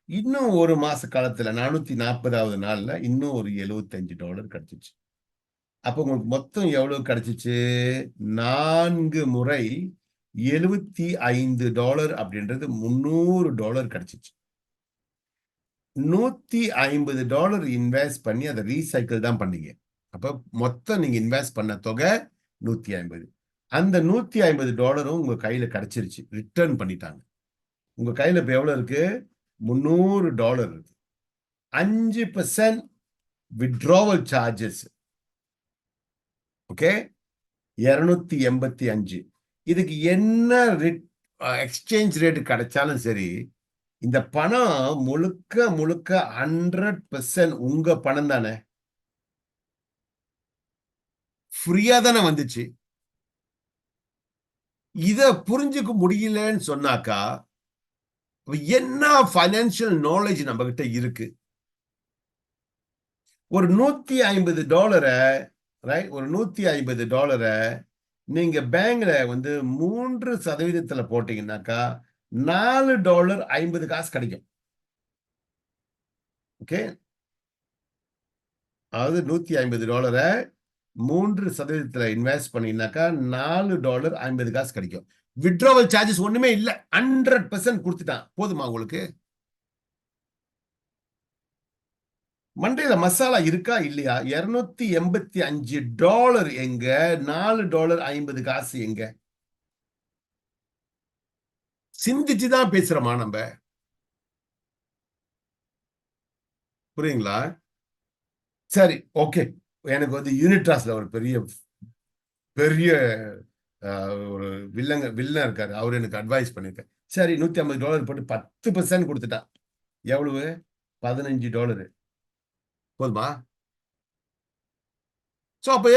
A: இன்னும் 1 மாச காலத்துல 440வது நாள்ல இன்னும் ஒரு $75 கிடைச்சிச்சு. அப்ப உங்களுக்கு மொத்தம் எவ்வளவு கிடைச்சிச்சு? 4 முறை $75 அப்படின்றது $300 கிடைச்சிச்சு. $150 இன்வெஸ்ட் பண்ணி அதை ரீசைக்கிள் தான் பண்ணீங்க. அப்ப மொத்தம் நீங்க இன்வெஸ்ட் பண்ண தொகை 150. அந்த $150 உங்க கையில கிடைச்சிருச்சு. ரிட்டர்ன் பண்ணிட்டாங்க. உங்க கையில இப்ப எவ்வளவு இருக்கு? $300 இருக்கு. 5% வித்ட்ராவல் சார்ஜஸ். ஓகே, 285. இதுக்கு என்ன எக்ஸ்சேஞ்ச் ரேட் கிடைச்சாலும் சரி, இந்த பணம் முழுக்க முழுக்க 100% உங்க பணம் தானே, ஃப்ரீயா தானே வந்துச்சு. இத புரிஞ்சுக்க முடியலன்னு சொன்னாக்கா என்ன பைனான்சியல் நாலேஜ் நம்ம கிட்ட இருக்கு? ஒரு $150 ரைட், ஒரு $150 நீங்க பேங்க்ல வந்து 3% போட்டீங்கன்னாக்கா $4 50 காசு கிடைக்கும். ஓகே, அதாவது $150 3% இன்வெஸ்ட் பண்ணீங்கன்னாக்கா $4.50 கிடைக்கும். விட்ரோவல் சார்ஜஸ் ஒண்ணுமே இல்ல. 100% கொடுத்துட்டான். போதுமா உங்களுக்கு? மண்டையில மசாலா இருக்கா இல்லையா? $285 எங்க? $4.50 எங்க? சிந்திச்சு தான் பேசுறோமா நம்ம? புரியுங்களா? சரி, ஓகே. எனக்கு வந்து யூனிட்ராஸ்ல ஒரு பெரிய பெரிய ஒரு வில்லன் இருக்காரு. அவரு எனக்கு அட்வைஸ் பண்ணிருக்காரு. சரி, $150 போட்டு 10% கொடுத்துட்டான். எவ்வளவு? $15 போதுமா? சோ அப்ப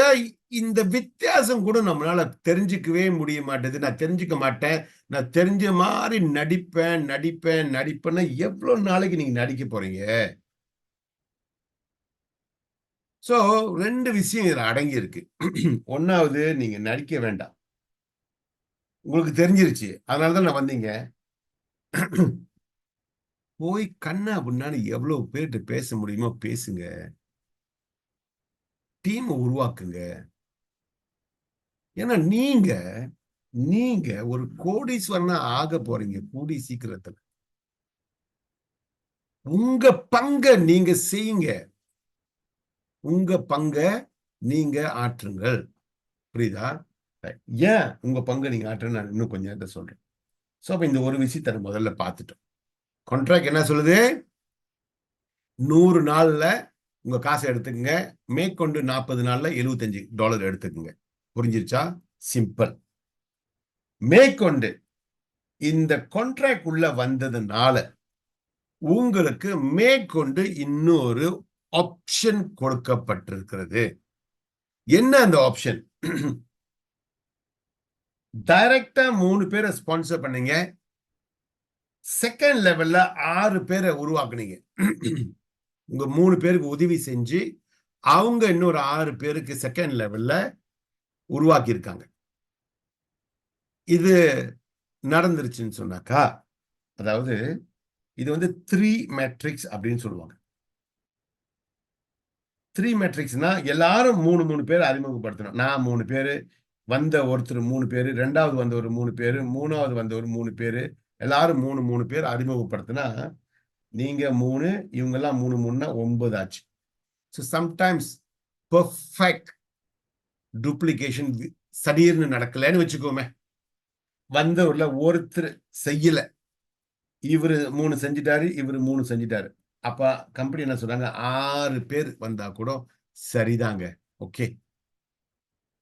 A: இந்த வித்தியாசம் கூட நம்மளால தெரிஞ்சுக்கவே முடிய மாட்டேது. நான் தெரிஞ்சுக்க மாட்டேன். நான் தெரிஞ்ச மாதிரி நடிப்பேன், நடிப்பேன், நடிப்பேன்னா எவ்வளவு நாளைக்கு நீங்க நடிக்க போறீங்க? சோ 2 விஷயம் இதுல அடங்கி இருக்கு. 1வது நீங்க நடிக்க வேண்டாம். உங்களுக்கு தெரிஞ்சிருச்சு. அதனால தான் நான் வந்தீங்க. போய் கன்னா பின்னான்னு எவ்வளவு பேர்ட்ட பேச முடியுமோ பேசுங்க. டீம் உருவாக்குங்க. ஏன்னா நீங்க நீங்க ஒரு கோடீஸ்வரனா ஆக போறீங்க கூடி சீக்கிரத்துல. உங்க பங்க நீங்க செய்யுங்க. உங்க பங்க நீங்க ஆற்றுங்கள். புரியுதா? ஏன் உங்க பங்க நீங்க ஆற்றுன்னு நான் இன்னும் கொஞ்சம் நேரத்துல சொல்றேன். சோ அப்ப இந்த ஒரு விஷயத்த முதல்ல பார்த்துட்டோம். கான்ட்ராக்ட் என்ன சொல்லுது? 100 நாள்ல உங்க காசை எடுத்துக்கங்க. மேற்கொண்டு 40 நாள்ல $75 எடுத்துக்கங்க. புரிஞ்சிருச்சா? சிம்பிள். மேற்கொண்டு இந்த கான்ட்ராக்ட் உள்ள வந்ததுனால உங்களுக்கு மேற்கொண்டு இன்னொரு ஆப்ஷன் கொடுக்கப்பட்டிருக்கிறது. என்ன அந்த ஆப்ஷன்? டைரக்டா 3 பேரை ஸ்பான்சர் பண்ணீங்க. செகண்ட் லெவல்ல 6 பேரை உருவாக்குனீங்க. உங்க 3 பேருக்கு உதவி செஞ்சு அவங்க இன்னொரு 6 பேருக்கு செகண்ட் லெவல்ல உருவாக்கி இருக்காங்க. இது நடந்துருச்சுன்னு சொன்னாக்கா, அதாவது இது வந்து 3 மேட்ரிக்ஸ் அப்படின்னு சொல்லுவாங்க. 3 மேட்ரிக்ஸ்னா எல்லாரும் 3 பேர் அறிமுகப்படுத்தணும். நான் 3 பேரு, வந்த ஒருத்தர் 3 பேரு, 2வது வந்தவர் 3 பேரு, 3வது வந்தவர் 3 பேரு, எல்லாரும் 3 பேர் அறிமுகப்படுத்தினா, நீங்க 3, இவங்கெல்லாம் 3னா 9 ஆச்சு. ஸோ சம்டைம்ஸ் பெர்ஃபெக்ட் டூப்ளிகேஷன் சடீர்னு நடக்கலன்னு வச்சுக்கோமே. வந்தவர்ல ஒருத்தர் செய்யல. இவரு 3 செஞ்சுட்டாரு, இவரு 3 செஞ்சுட்டாரு. அப்ப கம்பெனி என்ன சொல்றாங்க? 6 பேர் வந்தா கூட சரிதாங்க. ஓகே.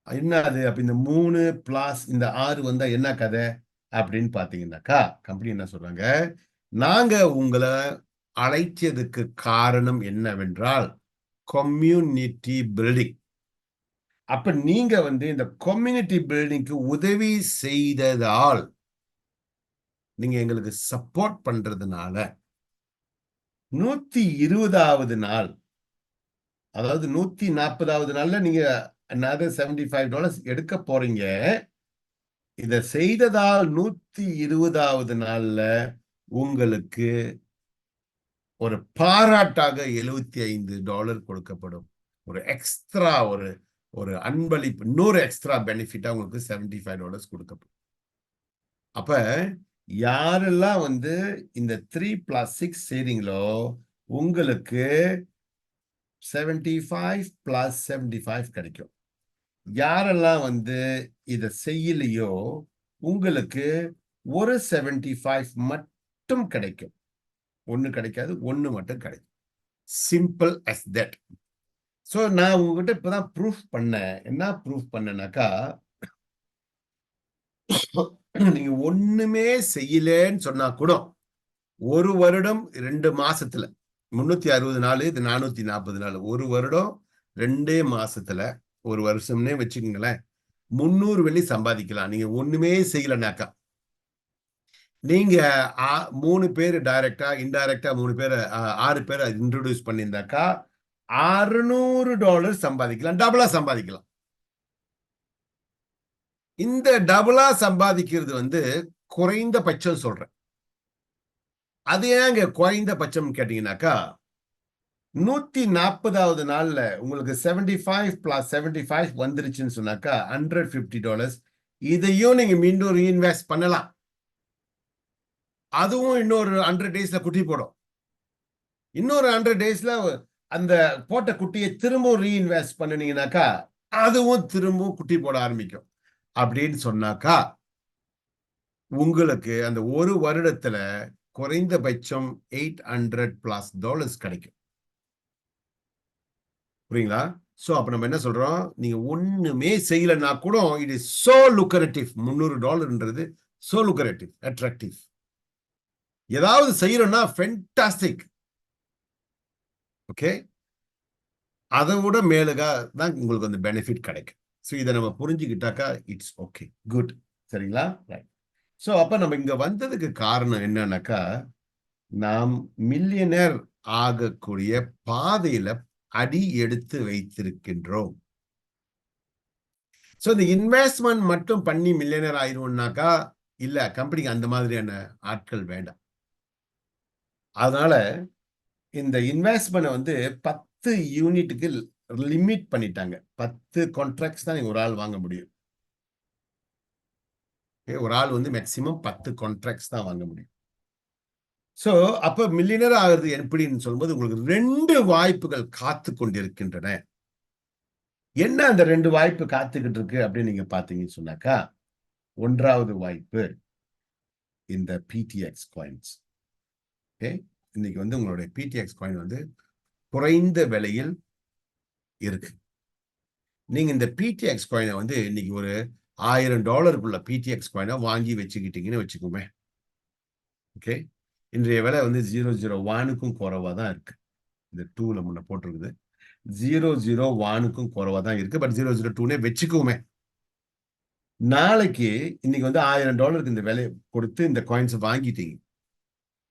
A: என்ன அது? அப்ப இந்த 3 பிளஸ் இந்த 6 வந்தா என்ன கதை? அப்படின்னு பாத்தீங்கன்னாக்கா, கம்பெனி என்ன சொல்றாங்க? நாங்க உங்கள அழைச்சதுக்கு காரணம் என்னவென்றால், கம்யூனிட்டி பில்டிங். அப்ப நீங்க வந்து இந்த கம்யூனிட்டி பில்டிங்க்கு உதவி செய்ததால், நீங்க எங்களுக்கு சப்போர்ட் பண்றதுனால 120வது நாள், அதாவது 140வது நாள்ல நீங்க another $75 எடுக்க போறீங்க. இத செய்ததால் 120வது நாள்ல உங்களுக்கு ஒரு பாராட்டாக $75 கொடுக்கப்படும். ஒரு எக்ஸ்ட்ரா ஒரு ஒரு அன்பளிப்பு, இன்னொரு எக்ஸ்ட்ரா பெனிஃபிட்டா உங்களுக்கு $75 கொடுக்கப்படும். அப்ப யாரெல்லாம் வந்து இந்த 3+6 செய்றீங்களோ, உங்களுக்கு 75 பிளஸ் 75 கிடைக்கும். யாரெல்லாம் வந்து இத செய்யலையோ, உங்களுக்கு ஒரு 75 மட்டும் கிடைக்கும். 1 கிடைக்காது, 1 மட்டும் கிடைக்கும். Simple as that. சோ நான் உங்ககிட்ட இப்பதான் ப்ரூஃப் பண்ணேன். என்ன ப்ரூஃப் பண்ணேனாக்கா, நீங்க ஒண்ணுமே செய்யலன்னு சொன்னா கூட, 1 வருடம் 2 மாசத்துல 360 நாளு, இது 440 நாளு. 1 வருடம் 2 மாசத்துல, 1 வருஷம்னே வச்சுக்கங்களேன். $300 சம்பாதிக்கலாம். நீங்க ஒண்ணுமே செய்யலனாக்கா. நீங்க 3 பேரு டைரக்ட்டா, இன்டைரக்ட்டா 3 பேர 6 பேர இன்ட்ரோடியூஸ் பண்ணியிருந்தாக்கா, $600 சம்பாதிக்கலாம். டபுளா சம்பாதிக்கலாம். இந்த டபுளா சம்பாதிக்கிறது வந்து குறைந்தபட்சம் சொல்றேன். அது ஏங்க குறைந்தபட்சம் கேட்டீங்கன்னாக்கா, 140வது நாள்ல உங்களுக்கு 75 பிளஸ் 75 வந்துருச்சுன்னு சொன்னாக்கா $150. இதையும் நீங்க மீண்டும் ரீஇன்வெஸ்ட் பண்ணலாம். அதுவும் இன்னொரு 100 டேஸ்ல குட்டி போடும். இன்னொரு 100 டேஸ்ல அந்த போட்ட குட்டியை திரும்பவும் ரீஇன்வெஸ்ட் பண்ணினீங்கன்னாக்கா அதுவும் திரும்பவும் குட்டி போட ஆரம்பிக்கும். அப்படின்னு சொன்னாக்கா உங்களுக்கு அந்த ஒரு வருடத்துல குறைந்தபட்சம் $800+ கிடைக்கும். புரியுங்களா? சோ அப்ப நம்ம என்ன சொல்றோம்? நீங்க ஒண்ணுமே செய்யலன்னா கூட இட் இஸ் சோ லுக்ரேட்டிவ். $300ன்றது சோ லுக்ரேட்டிவ், அட்ராக்டிவ். ஏதாவது செய்யறோம்னா ஃபென்டாஸ்டிக். ஓகே, அதை விட மேலுகா தான் உங்களுக்கு அந்த பெனிஃபிட் கிடைக்கும். ஸோ இதை நம்ம புரிஞ்சுக்கிட்டாக்கா இட்ஸ் ஓகே, குட். சரிங்களா? ரைட். ஸோ அப்ப நம்ம இங்க வந்ததுக்கு காரணம் என்னன்னாக்கா, நாம் மில்லியனர் ஆகக்கூடிய பாதையில அடி எடுத்து வைத்திருக்கின்றோம். ஸோ இந்த இன்வெஸ்ட்மெண்ட் மட்டும் பண்ணி மில்லியனர் ஆயிருவோம்னாக்கா இல்ல, கம்பெனிக்கு அந்த மாதிரியான ஆட்கள் வேண்டாம். அதனால இந்த இன்வெஸ்ட்மெண்ட் வந்து 10 யூனிட்டுக்கு லிமிட் பண்ணிட்டாங்க. 10 கான்ட்ராக்ட்ஸ் தான் நீங்க ஒரு ஆள் வாங்க முடியும். ஒரு ஆள் வந்து மேக்சிமம் 10 கான்ட்ராக்ட்ஸ் தான் வாங்க முடியும். சோ அப்ப மில்லியனர் ஆகுறது எப்படின்னு சொல்லும்போது உங்களுக்கு 2 வாய்ப்புகள் காத்து கொண்டிருக்கின்றன. என்ன அந்த 2 வாய்ப்பு காத்துக்கிட்டு இருக்கு அப்படின்னு நீங்க பாத்தீங்கன்னு சொன்னாக்கா, 1வது வாய்ப்பு இந்த பிடிஎக்ஸ் காயின்ஸ். ஓகே, இன்னைக்கு வந்து உங்களுடைய பிடிஎக்ஸ் காயின் வந்து குறைந்த விலையில் இருக்கு. நீங்க இந்த பிடிஎக்ஸ் காயினை வந்து இன்னைக்கு ஒரு $1000 பிடிஎக்ஸ் காயினை வாங்கி வச்சுக்கிட்டீங்கன்னு வச்சுக்கோமே. ஓகே, இன்றைய விலை வந்து 001க்கும் குறைவா தான் இருக்கு. இந்த 2ல முன்ன போட்டிருக்குது. 001க்கும் குறைவா தான் இருக்கு. பட் 002னே வச்சுக்குவோமே. நாளைக்கு இன்னைக்கு வந்து $1000 இந்த விலை கொடுத்து இந்த காயின்ஸ் வாங்கிட்டீங்க.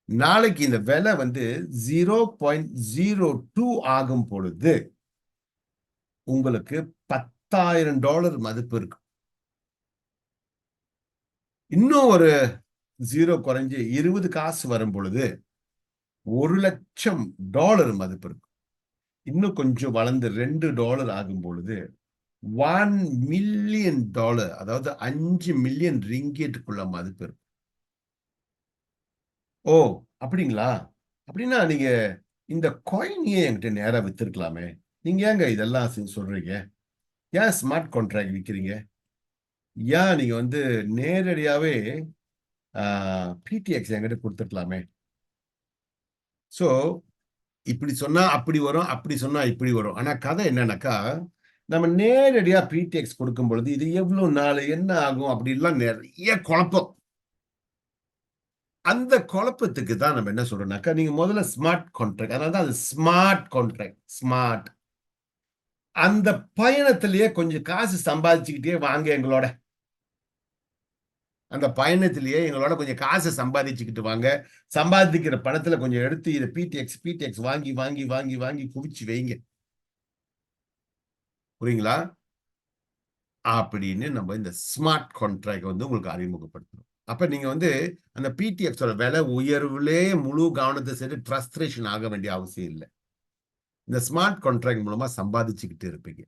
A: நாளைக்கு இந்த விலை வந்து 0.02 ஆகும் பொழுது உங்களுக்கு $10,000 மதிப்பு இருக்கு. இன்னும் ஒரு 0 குறைஞ்சு 20 காசு வரும் பொழுது $1,00,000 மதிப்பு இருக்கு. இன்னும் கொஞ்சம் வளர்ந்து $2 ஆகும் பொழுது $1 மில்லியன், அதாவது 5 மில்லியன் ரிங்கெட்டுக்குள்ள மதிப்பு இருக்கு. ஓ, அப்படிங்களா? அப்படின்னா நீங்க இந்த காயினையே என்கிட்ட நேரா வித்திருக்கலாமே. நீங்க ஏங்க இதெல்லாம் சொல்றீங்க? ஏன் ஸ்மார்ட் கான்ட்ராக்ட் விக்கிறீங்க? ஏன் நீங்க வந்து நேரடியாவே பிடிஎக்ஸ் என்கிட்ட கொடுத்துருக்கலாமே. சோ இப்படி சொன்னா அப்படி வரும், அப்படி சொன்னா இப்படி வரும். ஆனா கதை என்னன்னாக்கா, நம்ம நேரடியா பிடிஎக்ஸ் கொடுக்கும் பொழுது இது எவ்வளவு நாள், என்ன ஆகும் அப்படிலாம் நிறைய குழப்பம். அந்த குழப்பத்துக்கு தான் நம்ம என்ன சொல்றோம்னாக்கா, நீங்க முதல்ல ஸ்மார்ட் கான்ட்ராக்ட், அதனால தான் அது ஸ்மார்ட் கான்ட்ராக்ட். ஸ்மார்ட். அந்த பயணத்திலேயே கொஞ்சம் காசு சம்பாதிச்சுக்கிட்டே வாங்க எங்களோட. அந்த பயணத்திலேயே எங்களோட கொஞ்சம் காசை சம்பாதிச்சுக்கிட்டு வாங்க. சம்பாதிக்கிற பணத்துல கொஞ்சம் எடுத்து இதை பிடிஎக்ஸ் வாங்கி வாங்கி வாங்கி வாங்கி குவிச்சு வைங்க. புரியுங்களா? அப்படின்னு நம்ம இந்த ஸ்மார்ட் கான்ட்ராக்ட் வந்து உங்களுக்கு அறிமுகப்படுத்தணும். அப்ப நீங்க வந்து அந்த பிடிஎக்ஸோட விலை உயர்வுலே முழு கவனத்தை செலுத்தி ஃப்ரஸ்ட்ரேஷன் ஆக வேண்டிய அவசியம் இல்லை. இந்த ஸ்மார்ட் கான்ட்ராக்ட் மூலமா சம்பாதிச்சுக்கிட்டு இருப்பீங்க.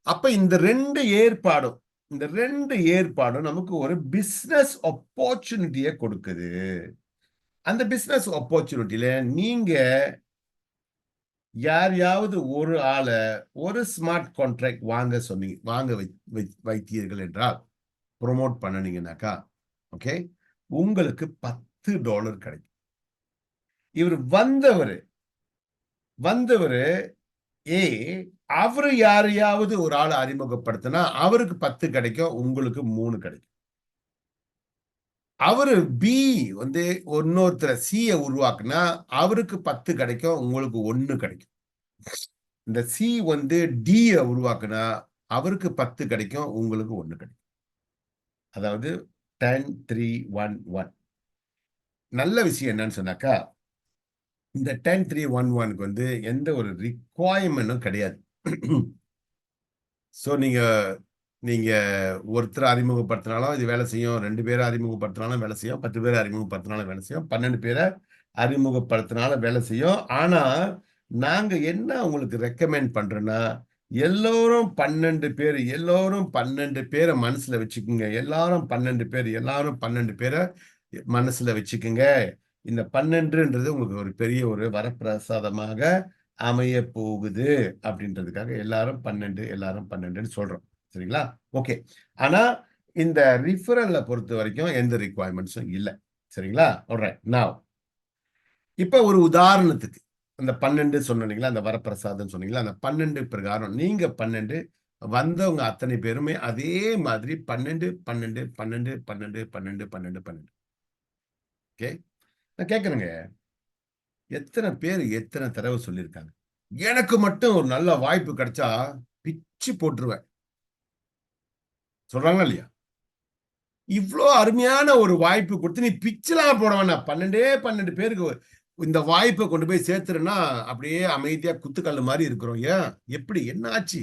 A: அப்ப இந்த 2 ஏற்பாடும் நமக்கு ஒரு பிசினஸ் ஆப்பர்ச்சுனிட்டியை கொடுக்குது. அந்த பிசினஸ் ஆப்பர்ச்சுனிட்டியில நீங்க யாரையாவது ஒரு ஆளை ஒரு ஸ்மார்ட் கான்ட்ராக்ட் வாங்க வைத்தீர்கள் என்றால், ப்ரோமோட் பண்ணனீங்கன்னாக்கா, ஓகே, உங்களுக்கு $10 கிடைக்கும். இவர் வந்தவரு ஏ அவரு யாரையாவது ஒரு ஆளை அறிமுகப்படுத்தினா அவருக்கு 10 கிடைக்கும், உங்களுக்கு 3 கிடைக்கும். அவரு பி வந்து இன்னொருத்தர சியை உருவாக்குனா அவருக்கு 10 கிடைக்கும், உங்களுக்கு 1 கிடைக்கும். இந்த சி வந்து டி உருவாக்குனா அவருக்கு 10 கிடைக்கும், உங்களுக்கு 1 கிடைக்கும். அதாவது 10, 3, 1, 1. நல்ல விஷயம் என்னன்னு சொன்னாக்கா, இந்த 10, 3, 1, 1க்கு வந்து எந்த ஒரு ரிக்வயர்மெண்ட்டும் கிடையாது. சோ நீங்க நீங்க ஒருத்தர் அறிமுகப்படுத்தினாலும் இது வேலை செய்யும், 2 பேரை அறிமுகப்படுத்தினாலும் வேலை செய்யும், 10 பேரை அறிமுகப்படுத்தினாலும் வேலை செய்யும், 12 பேரை அறிமுகப்படுத்தினாலும் வேலை செய்யும். ஆனா நாங்க என்ன உங்களுக்கு ரெக்கமெண்ட் பண்றோம்னா, எல்லோரும் 12 பேர், எல்லோரும் 12 பேர மனசுல வச்சுக்குங்க. எல்லாரும் 12 பேர், எல்லாரும் 12 பேர மனசுல வச்சுக்குங்க. இந்த 12ன்றது உங்களுக்கு ஒரு பெரிய ஒரு வரப்பிரசாதமாக அமையப் போகுது அப்படின்றதுக்காக எல்லாரும் 12, எல்லாரும் 12ன்னு சொல்றோம். சரிங்களா? ஓகே. ஆனா, இந்த ரிஃபரல்ல பொறுத்தவரைக்கும் எந்த ரிக்வயர்மென்ட்ஸும் இல்ல. சரிங்களா? ஆல்ரைட். நவ் இப்ப ஒரு உதாரணத்துக்கு, அந்த 12 சொன்னேன் இல்லைங்களா? அந்த வரப்பிரசாதம்ன்னு சொன்னீங்களா? அந்த 12 பிரகாரம் நீங்க 12 வந்தவங்க அத்தனை பேருமே அதே மாதிரி 12, 12, 12, 12, 12, 12, 12. ஓகே. நான் கேட்கிறேங்க, எத்தன பேர் எத்தன தடவ சொல்லியிருக்காங்க? எனக்கு மட்டும் ஒரு நல்ல வாய்ப்பு கிடைச்சா பிச்சு போட்டுருவேன். சொல்றாங்களா இல்லையா? இவ்ளோ அருமையான ஒரு வாய்ப்பு குடுத்து நீ பிச்சுலாம் போட வேணாம். 12 12 பேருக்கு இந்த வாய்ப்ப கொண்டு போய் சேர்த்துறேன்னா, அப்படியே அமைதியா குத்துக்கல்லு மாரி இருக்கிறோம். ஏன்? எப்படி? என்ன ஆச்சு?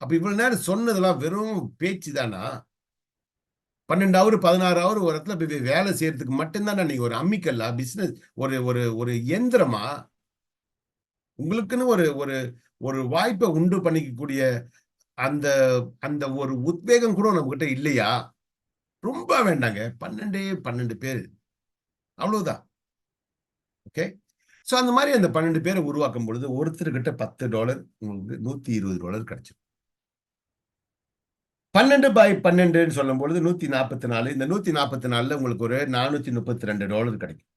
A: அப்ப இவ்வளவு நேரம் சொன்னதெல்லாம் வெறும் பேச்சு தானா? 12 ஹவர், 16 ஹவர் ஒரு இடத்துல போய் வேலை செய்யறதுக்கு மட்டும் தான நீங்க ஒரு அம்மிக்கல்லா? பிசினஸ் ஒரு ஒரு ஒரு இயந்திரமா? உங்களுக்குன்னு ஒரு ஒரு ஒரு வாய்ப்ப உண்டு பண்ணிக்கக்கூடிய அந்த அந்த ஒரு உத்வேகம் கூட நம்மகிட்ட இல்லையா? ரொம்ப வேண்டாங்க. 12 12 பேரு. அவ்வளவுதான். ஓகே. சோ அந்த மாரி அந்த 12 பேர உருவாக்கும் பொழுது, ஒருத்தர்கிட்ட $10 உங்களுக்கு $120 கிடைச்சிரும். 12/12ன்னு சொல்லும்பொழுது 144. இந்த 144ல உங்களுக்கு ஒரு $432 கிடைக்கும்.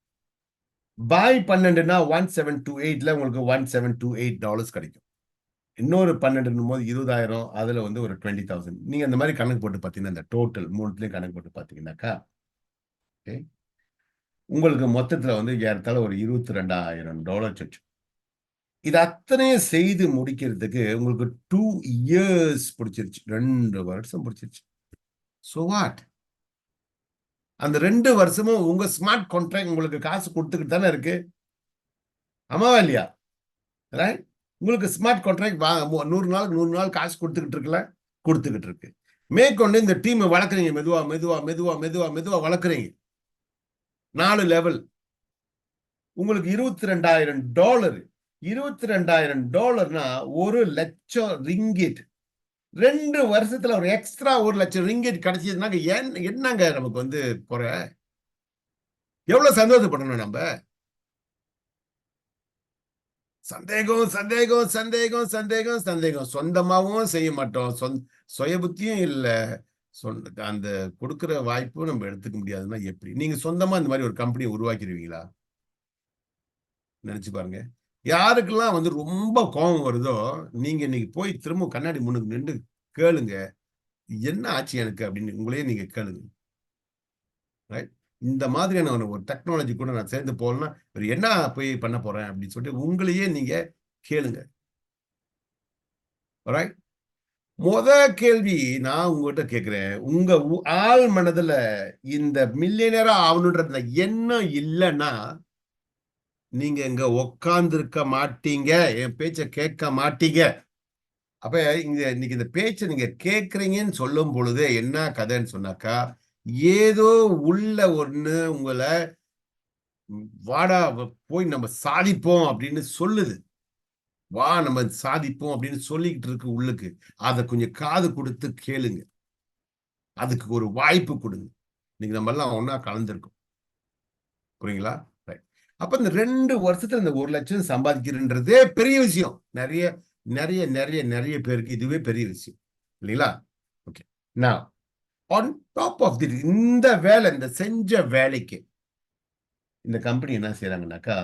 A: பை 12ன்னா 1728ல உங்களுக்கு $1728 கிடைக்கும். இன்னொரு 12ன்னும்போது 20,000 அதுல வந்து ஒரு 20,000. நீங்க அந்த மாரி கணக்கு போட்டு பார்த்தீங்கன்னா, இந்த டோட்டல் 3த்துலயும் கணக்கு போட்டு பார்த்தீங்கன்னாக்கா, ஓகே. உங்களுக்கு மொத்தத்துல வந்து ஏறத்தாழ ஒரு $22,000 சொச்சம். இது அத்தனையும் செய்து முடிக்கிறதுக்கு உங்களுக்கு 2 இயர்ஸ் புடிச்சிருச்சு. 2 வருஷம் புடிச்சிருச்சு. So what? அந்த 2 வருஷமும் உங்க ஸ்மார்ட் கான்ட்ராக்ட் உங்களுக்கு காசு குடுத்துக்கிட்டு தானே இருக்கு. ஆமாவா இல்லையா? ரைட்? உங்களுக்கு ஸ்மார்ட் கான்ட்ராக்ட் 100 நாளுக்கு 100 நாள் காசு குடுத்துக்கிட்டு இருக்குல்ல? குடுத்துக்கிட்டு இருக்கு. மேற்கொண்டு இந்த டீம வளர்க்குறீங்க. மெதுவா, மெதுவா, மெதுவா, மெதுவா, மெதுவா வளர்க்குறீங்க. 4 லெவல். உங்களுக்கு $22,000 $22,000னா 1,00,000 ரிங்கிட். 2 வருஷத்துல ஒரு எக்ஸ்ட்ரா 1,00,000 ரிங்கிட் கிடைச்சதுனாக்க என்னங்க நமக்கு வந்து குறை? எவ்வளவு சந்தோஷப்படணும் நம்ப? சந்தேகம், சந்தேகம், சந்தேகம், சந்தேகம், சந்தேகம். சொந்தமாவும் செய்ய மாட்டோம். சுய புத்தியும் இல்ல. அந்த குடுக்குற வாய்ப்பும் நம்ம எடுத்துக்க முடியாதுன்னா எப்படி? நீங்க சொந்தமா இந்த மாரி ஒரு கம்பெனிய உருவாக்கிருவீங்களா? நெனச்சு பாருங்க. யாருக்கெல்லாம் வந்து ரொம்ப கோவம் வருதோ, நீங்க இன்னைக்கு போய் திரும்ப கண்ணாடி முன்னுக்கு நின்னு கேளுங்க. "என்ன ஆச்சு எனக்கு?" அப்படின்னு உங்களையே நீங்க கேளுங்க. ரைட்? இந்த மாதிரியான ஒரு டெக்னாலஜி கூட நான் சேர்ந்து போகலன்னா, வேற என்ன போய் பண்ண போறேன் அப்படின்னு சொல்லிட்டு உங்களையே நீங்க கேளுங்க. ரைட்? மொத கேள்வி நான் உங்ககிட்ட கேட்கிறேன். உங்க ஆழ் மனதுல இந்த மில்லியனரா ஆவணுன்ற அந்த எண்ணம் இல்லன்னா, நீங்க இங்க உட்கார்ந்திருக்க மாட்டீங்க. என் பேச்ச கேட்க மாட்டீங்க. அப்ப இன்னைக்கு இந்த பேச்ச நீங்க கேட்கிறீங்கன்னு சொல்லும் பொழுதே என்ன கதைன்னு சொன்னாக்கா, ஏதோ உள்ள ஒண்ணு உங்கள வாடா போய் நம்ம சாதிப்போம் அப்படின்னு சொல்லுது. வா நம்ம சாதிப்போம் அப்படின்னு சொல்லிக்கிட்டு இருக்கு உள்ளுக்கு. அத கொஞ்சம் காது குடுத்து கேளுங்க. அதுக்கு ஒரு வாய்ப்பு குடுங்க. இன்னைக்கு நம்ம எல்லாம் ஒண்ணா கலந்திருக்கோம். புரியுங்களா? ரைட். அப்ப இந்த 2 வருஷத்துல இந்த 1,00,000 சம்பாதிக்கிறன்றதே பெரிய விஷயம். நெறைய நெறைய நெறைய நெறைய பேருக்கு இதுவே பெரிய விஷயம். இல்லீங்களா? Okay. Now on top of இந்த வேலை, இந்த செஞ்ச வேலைக்கு இந்த கம்பெனி என்ன செய்றாங்கன்னாக்கா,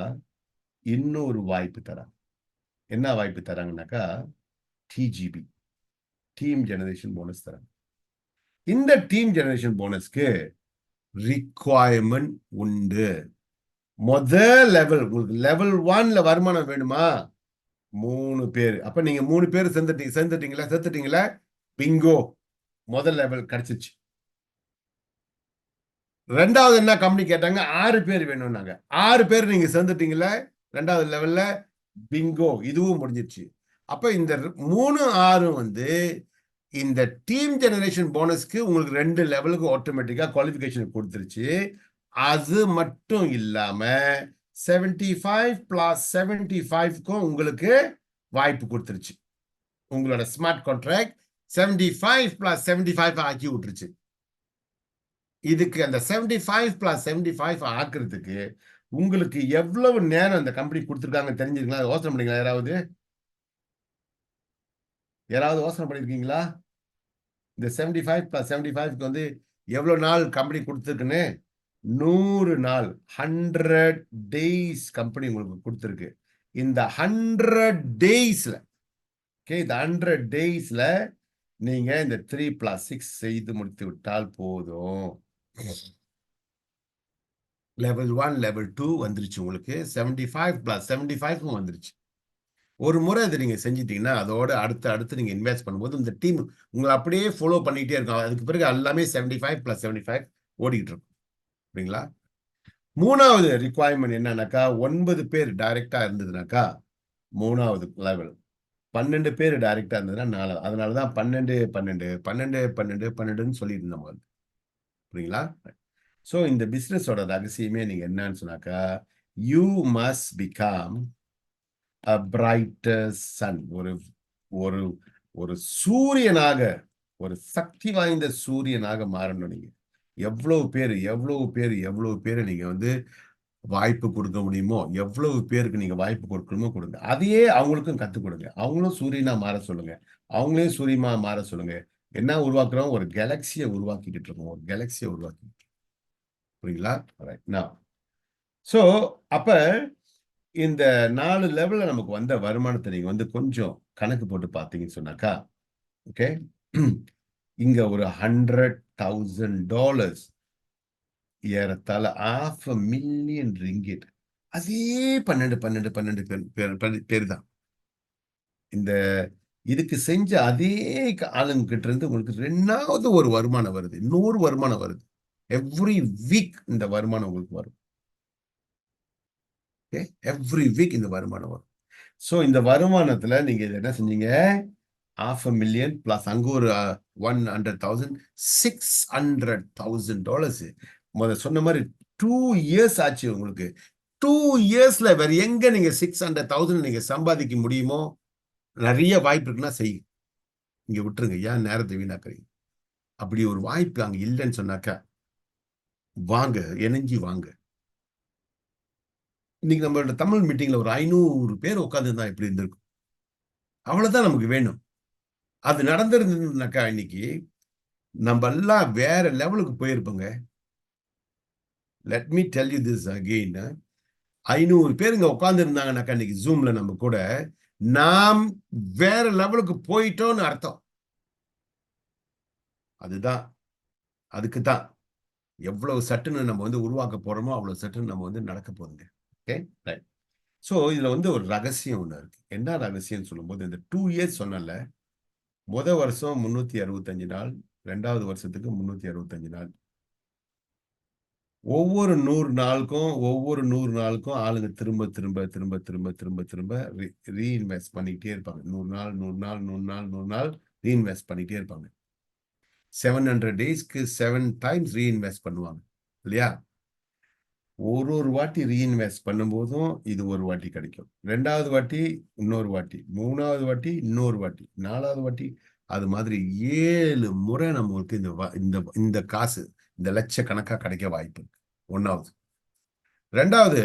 A: இன்னொரு வாய்ப்பு தராங்க. என்ன வாய்ப்பு தராங்கன்னாக்கா, டிஜிபி, டீம் ஜெனரேஷன் போனஸ் தராங்க. இந்த டீம் ஜெனரேஷன் போனஸ்க்கு ரிக்வயர்மென்ட் உண்டு. லெவல் உங்களுக்கு லெவல் 1ல வருமானம் வேணுமா? 3 பேரு. அப்ப நீங்க 3 பேரு சேர்த்துட்டீங்களா? பிங்கோ. லெவல் கிடைச்சிருச்சு. 2வது என்ன கம்பெனி கேட்டாங்க? 6 பேர் வேணும்னாங்க. 6 பேர் நீங்க சேர்ந்துட்டீங்கல்ல? 2வது லெவல்ல பிங்கோ. இதுவும் முடிஞ்சிருச்சு. அப்ப இந்த 3, 6 வந்து இந்த டீம் ஜெனரேஷன் போனஸ்க்கு உங்களுக்கு 2 லெவலுக்கு ஆட்டோமேட்டிக்கா குவாலிஃபிகேஷன் குடுத்துருச்சு. அது மட்டும் இல்லாம 75 plus 75க்கும் உங்களுக்கு வாய்ப்பு கொடுத்துருச்சு. உங்களோட ஸ்மார்ட் கான்ட்ராக்ட் 75 plus 75 ஆக்கி விட்டுருச்சு. இதுக்கு அந்த 75 plus 75 ஆக்குறதுக்கு உங்களுக்கு எவ்வளவு நேரம் அந்த கம்பெனி கொடுத்துருக்காங்க தெரிஞ்சுங்களா? யோசனை பண்ணீங்களா? யாராவது யோசனை பண்ணிருக்கீங்களா? இந்த 75 plus 75க்கு வந்து எவ்வளவு நாள் கம்பெனி கொடுத்துருக்குன்னு? 100 நாள், 100 டேஸ் கம்பெனி உங்களுக்கு கொடுத்துருக்கு. இந்த 100 டேஸ்ல, இந்த 100 டேஸ்ல நீங்க இந்த 3 plus 6 செய்து முடித்து விட்டால் போதும். லெவல் 1, லெவல் 2 வந்துருச்சு உங்களுக்கு. 75 plus 75க்கும் வந்துருச்சு. ஒரு முறை இதை நீங்க செஞ்சிட்டீங்கன்னா அதோட அடுத்து நீங்க இன்வெஸ்ட் பண்ணும்போது இந்த டீம் உங்களை அப்படியே ஃபாலோ பண்ணிட்டே இருக்கும். அதுக்கு பிறகு எல்லாமே 75 plus 75 ஓடிக்கிட்டு இருக்கும். சரிங்களா? மூணாவது ரிக்வயர்மெண்ட் என்னன்னாக்கா 9 பேர் டைரக்டா இருந்ததுனாக்கா மூணாவது லெவல், 12 பேர் டைரக்டா இருந்ததுன்னா 4. அதனாலதான் 12 12 12 12 12ன்னு சொல்லிட்டு இருந்தோம். புரியுங்களா? சோ இந்த பிசினஸோட ரகசியமே நீங்க என்னன்னு சொன்னாக்கா, you must become a brighter sun. ஒரு ஒரு ஒரு சூரியனாக, ஒரு சக்தி வாய்ந்த சூரியனாக மாறணும் நீங்க. எவ்வளவு பேர் நீங்க வந்து வாய்ப்பு கொடுக்க முடியுமோ, எவ்வளவு பேருக்கு நீங்க வாய்ப்பு கொடுக்கணுமோ கொடுங்க. அதையே அவங்களுக்கும் கத்துக் கொடுங்க. அவங்களும் சூரியனா மாற சொல்லுங்க. அவங்களையும் சூரியனா மாற சொல்லுங்க. என்ன உருவாக்குறோம்? ஒரு கேலக்சியை உருவாக்கிக்கிட்டு இருக்கோம். ஒரு கேலக்சியை உருவாக்கி. புரியுங்களா? சோ அப்ப இந்த 4 லெவல்ல நமக்கு வந்த வருமானத்தை நீங்க வந்து கொஞ்சம் கணக்கு போட்டு பார்த்தீங்கன்னு சொன்னாக்கா, ஓகே, இங்க ஒரு $100,000 ஏறத்தாழ $500,000 அதே 12 பேர் தான். இந்த இதுக்கு செஞ்ச அதே ஆளுங்க கிட்ட இருந்து உங்களுக்கு 2வது ஒரு வருமானம் வருது. இன்னொரு வருமானம் வருது. எவ்ரி வீக் இந்த வருமானம் உங்களுக்கு வரும். எவ்ரி வீக் இந்த வருமானம் வரும். சோ இந்த வருமானத்துல நீங்க என்ன செஞ்சீங்க? $500,000 பிளஸ் அங்க ஒரு 100,000, $600,000. சொன்ன மாதிரி 2 இயர்ஸ் ஆச்சு உங்களுக்கு. 2 இயர்ஸ்ல வேற எங்க நீங்க 600,000 நீங்க சம்பாதிக்க முடியுமோ? நிறைய வாய்ப்பு இருக்குன்னா செய்யுங்க. இங்க விட்டுருங்க. ஏன் நேரத்தை வீணாக்குறீங்க? அப்படி ஒரு வாய்ப்பு அங்க இல்லைன்னு சொன்னாக்கா வாங்க, இணைஞ்சி வாங்க. இன்னைக்கு நம்மளோட தமிழ் மீட்டிங்ல ஒரு 500 பேர் உட்கார்ந்துருந்தா எப்படி இருந்திருக்கும்? அவ்வளவுதான் நமக்கு வேணும். அது நடந்திருந்ததுனாக்கா இன்னைக்கு நம்ம எல்லாம் வேற லெவலுக்கு போயிருப்போங்க. Let me tell you this again. 500 பேர் இங்க உட்கார்ந்து இருந்தாங்கன்னாக்கா இன்னைக்கு ஜூம்ல நம்ம கூட நாம் வேற லெவலுக்கு போயிட்டோம்னு அர்த்தம். அதுதான், அதுக்கு தான் எவ்வளவு சட்டுன்னு நம்ம வந்து உருவாக்க போறோமோ அவ்வளவு சட்டுன்னு நம்ம வந்து நடக்க போகுதுங்க. Okay, right. சோ இதுல வந்து ஒரு ரகசியம் ஒண்ணு இருக்கு. என்ன ரகசியம் சொல்லும்போது, இந்த 2 இயர்ஸ் சொன்னல, வருஷம் 365 நாள், 2வது வருஷத்துக்கு 365 நாள். ஒவ்வொரு 100 நாளுக்கும் ஆளுங்க திரும்ப திரும்ப திரும்ப திரும்ப திரும்ப திரும்ப ரீஇன்வெஸ்ட் பண்ணிக்கிட்டே இருப்பாங்க. 100 நாள் 100 நாள் 100 நாள் 100 நாள் ரீஇன்வெஸ்ட் பண்ணிட்டே இருப்பாங்க. 700 டேஸ்க்கு 7 டைம்ஸ் ரீஇன்வெஸ்ட் பண்ணுவாங்க இல்லையா? ஒரு வாட்டி ரீஇன்வெஸ்ட் பண்ணும்போதும் இது ஒரு வாட்டி கிடைக்கும். 2வது வாட்டி இன்னொரு வாட்டி, 3வது வாட்டி இன்னொரு வாட்டி, 4வது வாட்டி, அது மாதிரி 7 முறை நம்மளுக்கு இந்த இந்த காசு இந்த லட்சக்கணக்கா கிடைக்க வாய்ப்பு இருக்கு. 1வது. 2வது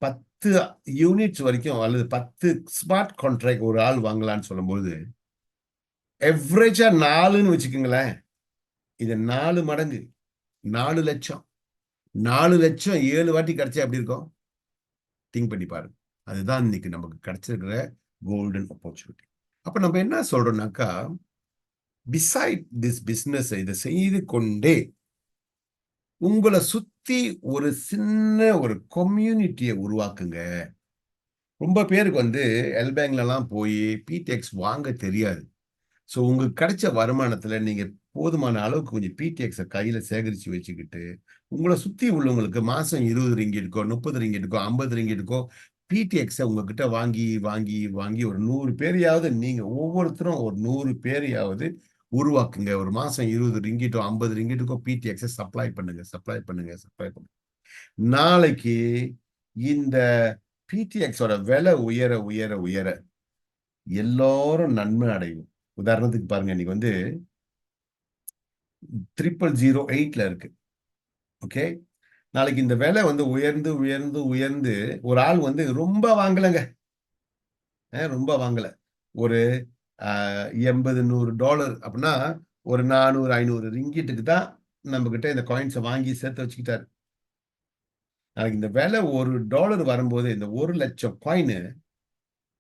A: 10 யூனிட்ஸ் வரைக்கும் அல்லது 10 ஸ்மார்ட் கான்ட்ராக்ட் ஒரு ஆள் வாங்கலாம்னு சொல்லும்போது எவரேஜா 4ன்னு வச்சுக்கோங்களேன். இது 4 மடங்கு 4 லட்சம் 4 லட்சம் 7 வாட்டி கிடைச்சா எப்படி இருக்கும்? திங்க் பண்ணி பாருங்க. அதுதான் இன்னைக்கு நமக்கு கிடைச்சிருக்கிற கோல்டன் ஆப்பர்ச்சுனிட்டி. அப்ப நம்ம என்ன சொல்றோம்னாக்கா, பிசைட் திஸ் பிசினஸ் இதை செய்து கொண்டே உங்களை சுத்தி ஒரு சின்ன ஒரு கம்யூனிட்டியை உருவாக்குங்க. ரொம்ப பேருக்கு வந்து எல்பேங்க்ல எல்லாம் போய் பிடெக்ஸ் வாங்க தெரியாது. சோ உங்களுக்கு கிடைச்ச வருமானத்துல நீங்க போதுமான அளவுக்கு கொஞ்சம் பிடிஎக்ஸ கையில சேகரிச்சு வச்சுக்கிட்டு உங்களை சுத்தி உள்ளவங்களுக்கு மாசம் 20 ரிங்கிட்டுக்கோ 30 ரிங்கிட்டுக்கோ 50 ரிங்கிட்டுக்கோ பிடிஎக்ஸ உங்ககிட்ட வாங்கி வாங்கி வாங்கி ஒரு 100 பேரையாவது நீங்க ஒவ்வொருத்தரும் ஒரு 100 பேரையாவது உருவாக்குங்க. ஒரு மாசம் 20 ரிங்கிட்டோ 50 ரிங்கிட்டுக்கோ பிடிஎக்ஸ சப்ளை பண்ணுங்க. நாளைக்கு இந்த பிடிஎக்ஸோட விலை உயர உயர உயர எல்லாரும் நன்மை அடையும். உதாரணத்துக்கு பாருங்க, இன்னைக்கு வந்து 0008 இருக்கு. ஓகே, நாளைக்கு இந்த விலை வந்து உயர்ந்து உயர்ந்து உயர்ந்து ஒரு ஆள் வந்து ரொம்ப வாங்கலைங்க, ரொம்ப வாங்கல, ஒரு $80-100 அப்படின்னா ஒரு 400-500 ரிங்கிட்டுக்கு தான் நம்ம கிட்ட இந்த காயின்ஸை வாங்கி சேர்த்து வச்சுக்கிட்டாரு. நாளைக்கு இந்த விலை $1 வரும்போது இந்த 1,00,000 காயின்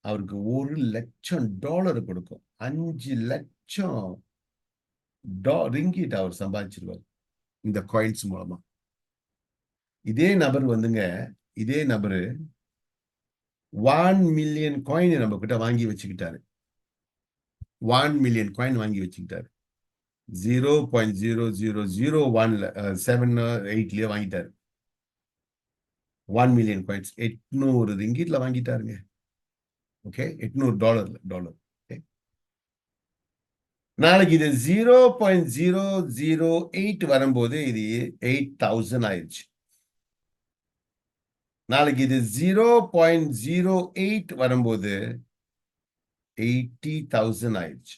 A: அவருக்கு $1,00,000 கொடுக்கும். 5,00,000 ரிங்கிட் அவர் சம்பாதிச்சிருவார் இந்த காயின்ஸ் மூலமா. இதே நபர் வந்துங்க, இதே நபரு 1 மில்லியன் காயின் நம்ம கிட்ட வாங்கி வச்சுக்கிட்டாரு. 1 மில்லியன் காயின் வாங்கி வச்சுக்கிட்டாரு. 0.000178 வாங்கிட்டாரு. 1 மில்லியன் காயின்ஸ் 800 ரிங்கிட்ல வாங்கிட்டாருங்க. ஓகே, $800. நாளைக்கு இது 0.008 வரும்போது இது 8,000 ஆயிடுச்சு. நாளைக்கு இது 0.08 வரும்போது 80,000 ஆயிடுச்சு.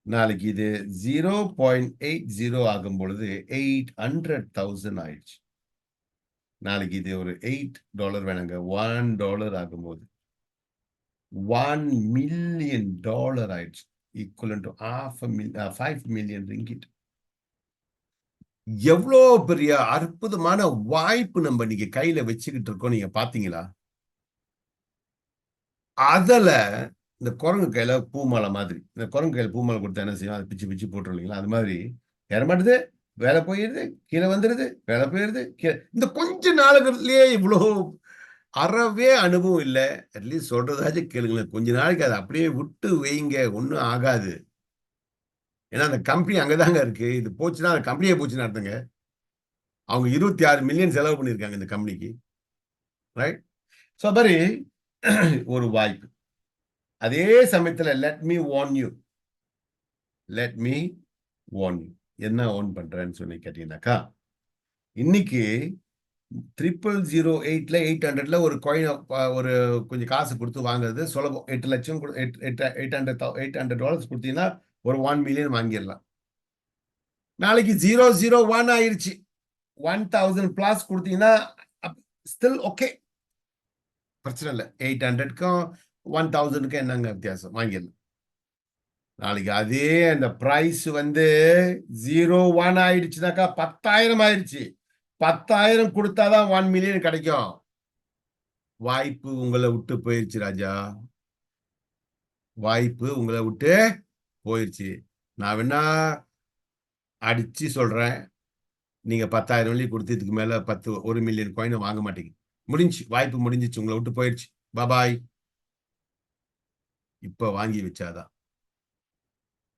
A: நாளைக்கு இது 0.80 ஆகும் பொழுது 800,000 ஆயிடுச்சு. நாளைக்கு இது ஒரு $8 வேணுங்க. $1 ஆகும்போது $1 மில்லியன் ஆயிடுச்சு. equivalent to 5 million ringgit. எவ்வளோ பெரிய அற்புதமான வாய்ப்பு நம்ம நீங்க கையில வச்சுக்கிட்டு இருக்கோம், நீங்க பாத்தீங்களா? அதுல இந்த குரங்கு கையில பூமாலை மாதிரி, இந்த குரங்கு கையில பூமாலை கொடுத்தா என்ன செய்யும்? அதை பிச்சு பிச்சு போட்டுரும் இல்லைங்களா? அது மாதிரி ஏறமாட்டுது, வேலை போயிடுது, கீழே வந்துடுது, வேலை போயிடுது, இந்த கொஞ்ச நாளுக்குள்ளேயே இவ்வளோ அறவே அனுபவம் இல்லை. அட்லீஸ்ட் சொல்றதாச்சும் கேளுங்களேன். கொஞ்ச நாளைக்கு அதை அப்படியே விட்டு வைங்க, ஒன்றும் ஆகாது. ஏன்னா அந்த கம்பெனி அங்கதாங்க இருக்கு. இது போச்சுன்னா அந்த கம்பெனியே போச்சுன்னு அர்த்தங்க. அவங்க 26 மில்லியன் செலவு பண்ணியிருக்காங்க இந்த கம்பெனிக்கு. ரைட்? ஸோ மாதிரி ஒரு வாய்ப்பு. அதே சமயத்துல let me warn you. Let me warn you. என்ன வார்ன் பண்றேன்னு சொல்லி கேட்டீங்கன்னாக்கா, இன்னைக்கு 0008ல 800ல ஒரு காயின் ஒரு கொஞ்சம் காசு கொடுத்து வாங்குறது சுலபம். 8 லட்சம் $800 கொடுத்தீங்கன்னா ஒரு 1 மில்லியன் வாங்கிடலாம். நாளைக்கு 001 ஆயிருச்சு, 1000 பிளஸ் கொடுத்தீங்கன்னா ஸ்டில் ஓகே, பிரச்சனை இல்லை. 800க்கும் 1000க்கும் என்னங்க வித்தியாசம், வாங்கிடலாம். நாளைக்கு அதே அந்த பிரைஸ் வந்து 01 ஆயிடுச்சுனாக்கா 10,000 ஆயிடுச்சு. 10,000 கொடுத்தாதான் 1 மில்லியன் கிடைக்கும். வாய்ப்பு உங்களை விட்டு போயிருச்சு ராஜா. வாய்ப்பு உங்களை விட்டு போயிருச்சு. நான் வேணா அடிச்சு சொல்றேன், நீங்க 10,000 வெள்ளி கொடுத்து இதுக்கு மேல 1 மில்லியன் காயினை வாங்க மாட்டீங்க. முடிஞ்சு, வாய்ப்பு முடிஞ்சிச்சு, உங்களை விட்டு போயிடுச்சு. பாய். இப்ப வாங்கி வச்சாதான்.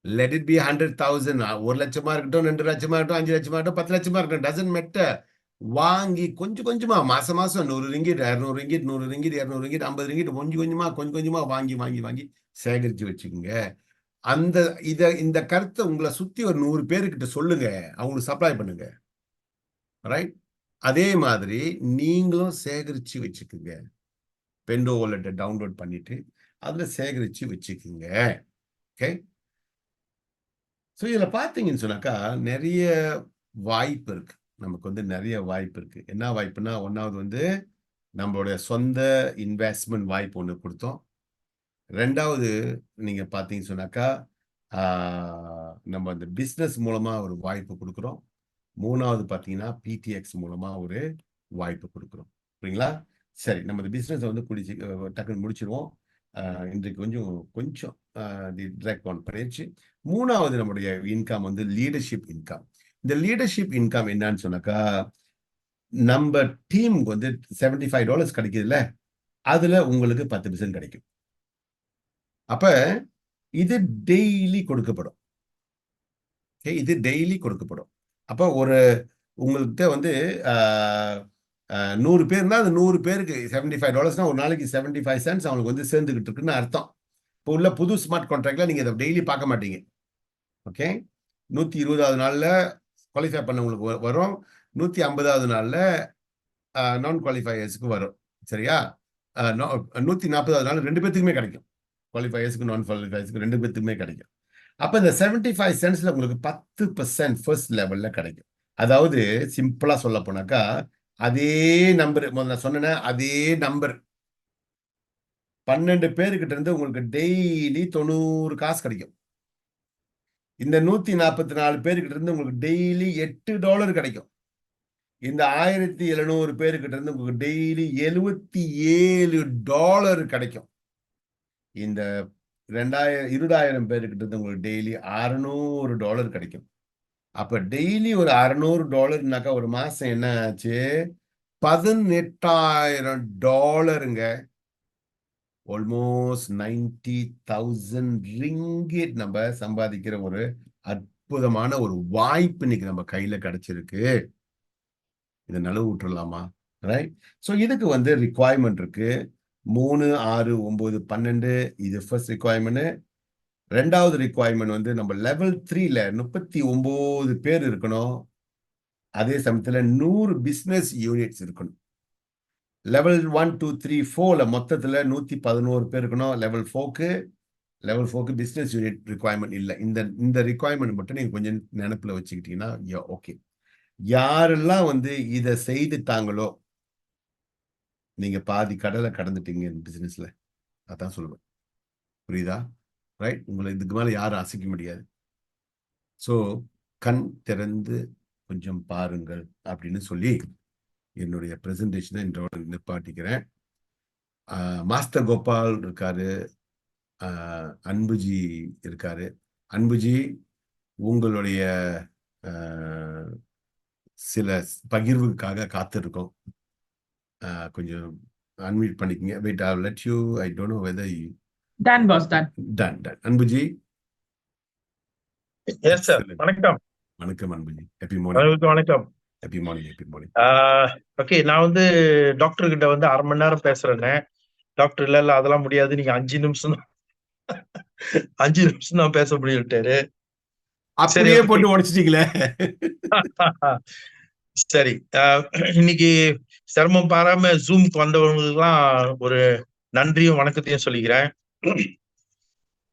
A: Let it be 100,000. 1 லட்சமா இருக்கட்டும், 2 லட்சமா இருக்கட்டும், 5 லட்சமா இருக்கட்டும், 10 லட்சமா இருக்கட்டும், டசன்ட் மேட்டர். வாங்கி கொஞ்சம் கொஞ்சமா மாசம் மாசம் 100 ringgit, 200 ringgit, 100 ringgit, 200 ringgit, 50 ringgit, கொஞ்சம் கொஞ்சமா வாங்கி வாங்கி வாங்கி சேகரிச்சு வச்சுக்கோங்க. அந்த இந்த கருத்தை உங்களை சுத்தி ஒரு 100 பேருக்கிட்ட சொல்லுங்க, அவங்களுக்கு சப்ளை பண்ணுங்க. ரைட்? அதே மாதிரி நீங்களும் சேகரிச்சு வச்சுக்குங்க. பெண்டோ வாலெட்டை டவுன்லோட் பண்ணிட்டு அதுல சேகரிச்சு வச்சுக்குங்க. ஓகே, ஸோ இதில் பார்த்தீங்கன்னு சொன்னாக்கா நிறைய வாய்ப்பு இருக்கு. நமக்கு வந்து நிறைய வாய்ப்பு இருக்கு. என்ன வாய்ப்புனா, ஒன்றாவது வந்து நம்மளுடைய சொந்த இன்வெஸ்ட்மெண்ட் வாய்ப்பு ஒன்று கொடுத்தோம். 2வது நீங்க பார்த்தீங்கன்னு சொன்னாக்கா நம்ம அந்த பிஸ்னஸ் மூலமா ஒரு வாய்ப்பு கொடுக்குறோம். 3வது பார்த்தீங்கன்னா பிடிஎக்ஸ் மூலமா ஒரு வாய்ப்பு கொடுக்குறோம். சரிங்களா? சரி, நம்ம இந்த பிஸ்னஸை வந்து டக்குன்னு முடிச்சிருவோம். இன்றைக்கு கொஞ்சம் கொஞ்சம் டிராக் ஆன் பண்ணிடுச்சு. 3வது நம்முடைய இன்கம் வந்து லீடர்ஷிப் இன்கம். இந்த லீடர்ஷிப் இன்கம் என்னன்னு சொன்னாக்கா, நம்ம டீம் வந்து $75 கிடைக்குதுல்ல, அதுல உங்களுக்கு 10% கிடைக்கும். அப்ப இது டெய்லி கொடுக்கப்படும். இது டெய்லி கொடுக்கப்படும். அப்ப ஒரு உங்கள்கிட்ட வந்து 100 பேர்னா அந்த 100 பேருக்கு $75 ஒரு நாளைக்கு 75 சென்ட்ஸ் அவங்களுக்கு வந்து சேர்ந்துகிட்டு இருக்குன்னு அர்த்தம். இப்போ உள்ள புது ஸ்மார்ட் கான்ட்ராக்ட்ல நீங்க இதை டெய்லி பார்க்க மாட்டீங்க. ஓகே, 120வது நாள்ல குவாலிஃபை பண்ணவங்களுக்கு வரும், 150வது நாள்ல நான் குவாலிஃபயர்ஸ்க்கு வரும். சரியா? 140 2 பேத்துக்குமே கிடைக்கும். குவாலிஃபயர்ஸ்க்கு நான் குவாலிஃபயர்ஸ்க்கு 2 பேத்துக்குமே கிடைக்கும். அப்ப இந்த 75 சென்ட்ஸ்ல உங்களுக்கு 10% ஃபர்ஸ்ட் லெவல்ல கிடைக்கும். அதாவது சிம்பிளா சொல்ல போனாக்கா, அதே நம்பர் முதல்ல சொன்னேனே, அதே நம்பர் 12 பேருக்கிட்ட இருந்து உங்களுக்கு டெய்லி 90 காசு கிடைக்கும். இந்த 144 பேருக்கிட்ட இருந்து உங்களுக்கு டெய்லி $8 கிடைக்கும். இந்த 1700 பேருக்கிட்ட இருந்து உங்களுக்கு டெய்லி $77 கிடைக்கும். இந்த 20,000 பேருக்கிட்ட இருந்து உங்களுக்கு டெய்லி $600 கிடைக்கும். அப்ப டெய்லி ஒரு $600னாக்கா ஒரு மாசம் என்ன ஆச்சு? $18,000ங்க. ஆல்மோஸ்ட் 90,000 ரிங்கிட் நம்ம சம்பாதிக்கிற ஒரு அற்புதமான ஒரு வாய்ப்பு இன்னைக்கு நம்ம கையில கிடைச்சிருக்கு. இதை நழுவு விட்டுறலாமா? ரைட். ஸோ இதுக்கு வந்து ரிக்வயர்மெண்ட் இருக்கு. 3, 6, 9, 12 இது ஃபர்ஸ்ட் ரிக்வயர்மெண்ட். ரெண்டாவது ரிக்வயர்மெண்ட் வந்து நம்ம லெவல் 3ல 39 பேர் இருக்கணும். அதே சமயத்துல 100 பிசினஸ் யூனிட்ஸ் இருக்கணும். லெவல் 1, 2, 3, 4ல மொத்தத்துல 111 பேர் இருக்கணும். லெவல் 4க்கு பிசினஸ் யூனிட் ரிக்வயர்மெண்ட் இல்லை. இந்த ரிக்வயர்மெண்ட் மட்டும் நீங்க கொஞ்சம் நினைப்புல வச்சுக்கிட்டீங்கன்னா ஓகே. யாரெல்லாம் வந்து இதை செய்துட்டாங்களோ நீங்க பாதி கடலை கடந்துட்டீங்க பிசினஸ்ல. அதான் சொல்லுவேன். புரியுதா? ரைட். உங்களை இதுக்கு மேல யாரும் அசைக்க முடியாது. ஸோ கண் திறந்து கொஞ்சம் பாருங்கள் அப்படின்னு சொல்லி என்னுடைய பிரசன்டேஷனை இன்றோட நிப்பாட்டிக்கிறேன். மாஸ்டர் கோபால் இருக்காரு, அன்புஜி இருக்காரு. அன்புஜி, உங்களுடைய சில பகிர்வுக்காக காத்திருக்கோம். கொஞ்சம் அன்மியூட் பண்ணிக்கங்க. Wait, I let you. I don't know whether you
B: done boss done.
A: Anbuji.
C: Yes sir. வணக்கம்.
A: வணக்கம் அன்புஜி. Happy morning.
C: வணக்கம்.
A: Happy morning. Happy morning.
C: Okay, நான் வந்து டாக்டர் கிட்ட வந்து 1/2 மணி நேரம் பேசுறேன்னு. டாக்டர் இல்ல அதெல்லாம் முடியாது, நீங்க 5 நிமிஷம் தான் பேச முடியும்ட்டாரு.
A: அப்படியே போட்டு உடைச்சிட்டீங்களே.
C: சரி, இன்னைக்கு சிரமம் பாராம ஜூம்க்கு வந்தவங்களுக்குலாம் ஒரு நன்றியும் வணக்கத்தையும் சொல்லிக்கிறேன்.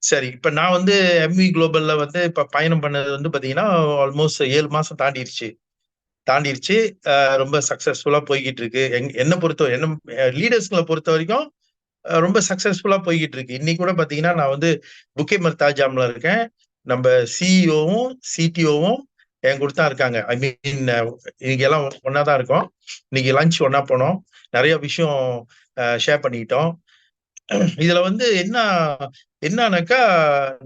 C: சரி, இப்ப நான் வந்து எம்வி குளோபல்ல வந்து இப்ப பயணம் பண்ணது வந்து பாத்தீங்கன்னா ஆல்மோஸ்ட் 7 மாசம் தாண்டிருச்சு. ரொம்ப சக்சஸ்ஃபுல்லா போய்கிட்டு இருக்கு. என்ன லீடர்ஸ்களை பொறுத்த வரைக்கும் ரொம்ப சக்சஸ்ஃபுல்லா போய்கிட்டு இருக்கு. இன்னைக்கு கூட பாத்தீங்கன்னா நான் வந்து புக்கே மர்தாஜாம்ல இருக்கேன். நம்ம சிஇஓவும் சிடிஓவும் என் கூட தான் இருக்காங்க. ஐ மீன் இன்னைக்கு எல்லாம் ஒன்னாதான் இருக்கோம். இன்னைக்கு லஞ்ச் ஒன்னா போனோம். நிறைய விஷயம் ஷேர் பண்ணிக்கிட்டோம். இதுல வந்து என்னன்னாக்கா